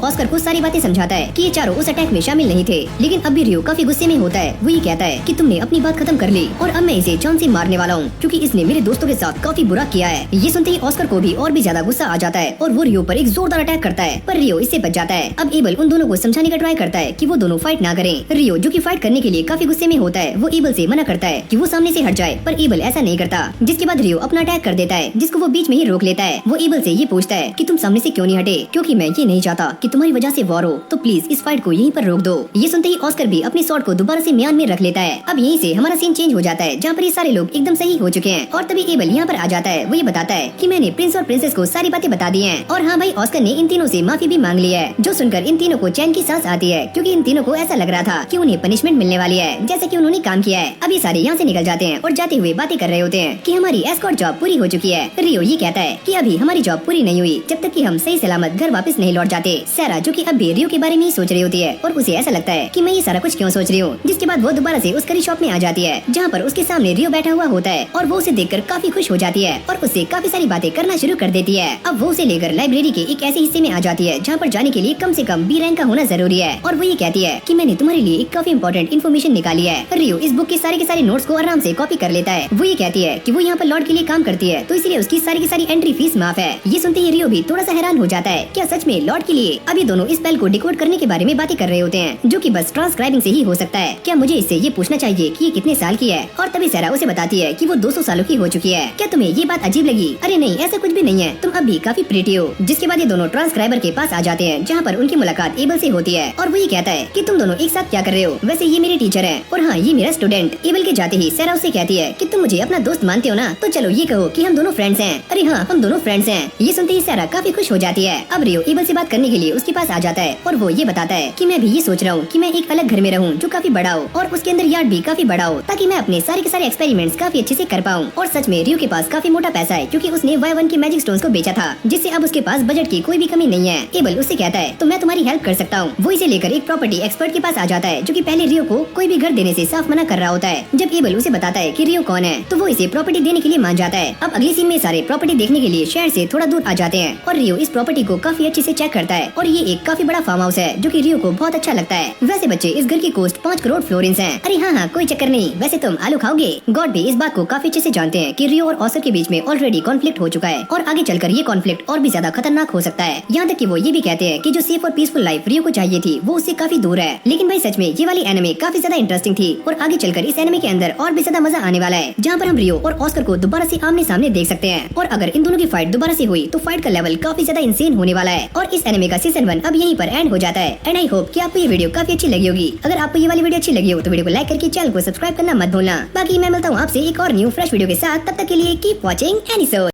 ऑस्कर को सारी बातें समझाता है कि ये चारों उस अटैक में शामिल नहीं थे। लेकिन अब भी रियो काफी गुस्से में होता है। वो ये कहता है कि तुमने अपनी बात खत्म कर ली और अब मैं इसे जान से मारने वाला हूँ, क्योंकि इसने मेरे दोस्तों के साथ काफी बुरा किया है। ये सुनते ही ऑस्कर को भी और भी ज्यादा गुस्सा आ जाता है और वो रियो पर एक जोरदार अटैक करता है, पर रियो इससे बच जाता है। अब एबल उन दोनों को समझाने का ट्राई करता है कि वो दोनों फाइट ना करें। रियो जो कि फाइट करने के लिए काफी गुस्से में होता है, वो एबल से मना करता है कि वो सामने से हट जाए, पर एबल ऐसा नहीं करता। जिसके बाद रियो अपना अटैक कर देता है, जिसको वो बीच में ही रोक लेता है। वो एबल से ये पूछता है कि तुम सामने से क्यों नहीं हटे, क्योंकि मैं ये नहीं चाहता कि तुम्हारी वजह से वॉर हो, तो प्लीज इस फाइट को यहीं पर रोक दो। ये सुनते ही ऑस्कर भी अपनी स्वॉर्ड को दोबारा से म्यान में रख लेता है। अब यहीं से हमारा सीन चेंज हो जाता है, जहाँ पर ये सारे लोग एकदम सही हो चुके हैं और तभी एबल यहाँ पर आ जाता है। वो ये बताता है कि मैंने प्रिंस और प्रिंसेस को सारी बातें बता दी हैं और हाँ भाई, ऑस्कर ने इन तीनों से माफी भी मांग ली है। जो सुनकर इन तीनों को चैन की सांस आती है, क्योंकि इन तीनों को ऐसा लग रहा था कि उन्हें पनिशमेंट मिलने वाली है, जैसे कि उन्होंने काम किया है। अब ये सारे यहाँ से निकल जाते हैं और जाते हुए बातें कर रहे होते हैं कि हमारी एस्कॉर्ट जॉब पूरी हो चुकी है। रियो ये कहता है कि अभी हमारी जॉब पूरी नहीं हुई जब तक कि हम सही सलामत घर वापस नहीं लौट जाते। सारा जो कि अब भी रियो के बारे में ही सोच रही होती है और उसे ऐसा लगता है कि मैं ये सारा कुछ क्यों सोच रही हूँ। जिसके बाद वो दोबारा से उस करी शॉप में आ जाती है, जहाँ पर उसके सामने रियो बैठा हुआ होता है और वो उसे देखकर काफी खुश हो जाती है और उससे काफी सारी बातें करना शुरू कर देती है। अब वो उसे लेकर लाइब्रेरी के एक ऐसे हिस्से में आ जाती है जहाँ पर जाने के लिए कम से कम बी रैंक का होना जरूरी है और वो ये कहती है कि मैंने तुम्हारे लिए एक काफी इंपॉर्टेंट इन्फॉर्मेशन निकाली है। रियो इस बुक के सारे नोट्स को आराम से कॉपी कर लेता है। वो ये कहती है कि वो यहाँ पर लॉर्ड के लिए काम करती है, तो इसलिए उसकी सारी की सारी एंट्री फीस माफ है। ये सुनते ही रियो भी थोड़ा सा हैरान हो जाता है, क्या सच में लॉर्ड के लिए? अब ये दोनों इस स्पेल को डिकोड करने के बारे में बातें कर रहे होते हैं, जो कि बस ट्रांसक्राइबिंग से ही हो सकता है। क्या मुझे इससे ये पूछना चाहिए कि ये कितने साल की है? और तभी सारा उसे बताती है कि वो 200 सालों की हो चुकी है। क्या तुम्हें ये बात अजीब लगी? अरे नहीं, ऐसा कुछ भी नहीं है, तुम अब भी काफी प्रीटी हो। जिसके बाद ये दोनों ट्रांसक्राइबर के पास आ जाते हैं, जहाँ पर उनकी मुलाकात एबल से होती है और वो ये कहता है कि तुम दोनों एक साथ क्या कर रहे हो? वैसे ये मेरे टीचर है और हाँ, ये मेरा स्टूडेंट। एबल के जाते ही सारा उससे कहती है कि तुम मुझे अपना दोस्त मानते हो ना, तो चलो ये कहो कि हम दोनों फ्रेंड्स हैं। अरे हाँ, हम दोनों फ्रेंड्स हैं। ये सुनते ही सारा काफी खुश हो जाती है। अब रियो एबल से बात करने के लिए उसके पास आ जाता है और वो ये बताता है कि मैं भी ये सोच रहा हूँ कि मैं एक अलग घर में रहूँ जो काफी बड़ा हो और उसके अंदर यार्ड भी काफी बड़ा हो, ताकि मैं अपने सारे के सारे एक्सपेरिमेंट्स काफी अच्छे से कर पाऊँ। और सच में रियो के पास काफी मोटा पैसा है, क्योंकि उसने Y1 के मैजिक स्टोन्स को बेचा था, जिससे अब उसके पास बजट की कोई भी कमी नहीं है। एबल उससे कहता है तो मैं तुम्हारी हेल्प कर सकता हूँ। वो इसे लेकर एक प्रॉपर्टी एक्सपर्ट के पास आ जाता है, जो कि पहले रियो को कोई भी घर देने से साफ मना कर रहा होता है। जब एबल उसे बताता है कि रियो कौन है, तो वो इसे प्रॉपर्टी देने के लिए मान जाता है। अब अगली सीन में सारे प्रॉपर्टी देखने के लिए शहर से थोड़ा दूर आ जाते हैं और रियो इस प्रॉपर्टी को काफी अच्छे से चेक करता है और ये एक काफी बड़ा फार्म हाउस है, जो कि रियो को बहुत अच्छा लगता है। वैसे बच्चे, इस घर की कॉस्ट 5 करोड़ फ्लोरिन्स है। अरे हाँ, कोई चक्कर नहीं। वैसे तुम आलू खाओगे? गॉड भी इस बात को काफी अच्छे से जानते हैं कि रियो और ऑस्कर के बीच में ऑलरेडी कॉन्फ्लिक्ट हो चुका है और आगे चलकर ये कॉन्फ्लिक्ट और भी ज्यादा खतरनाक हो सकता है। यहाँ तक कि वो ये भी कहते हैं कि जो सेफ और पीसफुल लाइफ रियो को चाहिए थी, वो उससे काफी दूर है। लेकिन भाई सच में ये वाली एनिमे काफी ज्यादा इंटरेस्टिंग थी और आगे चलकर इस एनिमे के अंदर और भी ज्यादा मजा आने वाला है, जहाँ पर हम रियो और ऑस्कर को दोबारा से आमने सामने देख सकते हैं। और अगर इन दोनों की फाइट दोबारा से हुई तो फाइट का लेवल काफी ज्यादा इंसेन होने वाला है और इस एनिमे का सीजन 1 अब यहीं पर एंड हो जाता है। एंड आई होप कि आपको ये वीडियो काफी अच्छी लगी होगी। अगर आपको ये वाली वीडियो अच्छी लगी हो तो वीडियो को लाइक करके चैनल को सब्सक्राइब करना मत भूलना। बाकी मैं मिलता हूँ आपसे एक और न्यू फ्रेश वीडियो के साथ। तब तक के लिए कीप वॉचिंग एनिसोड।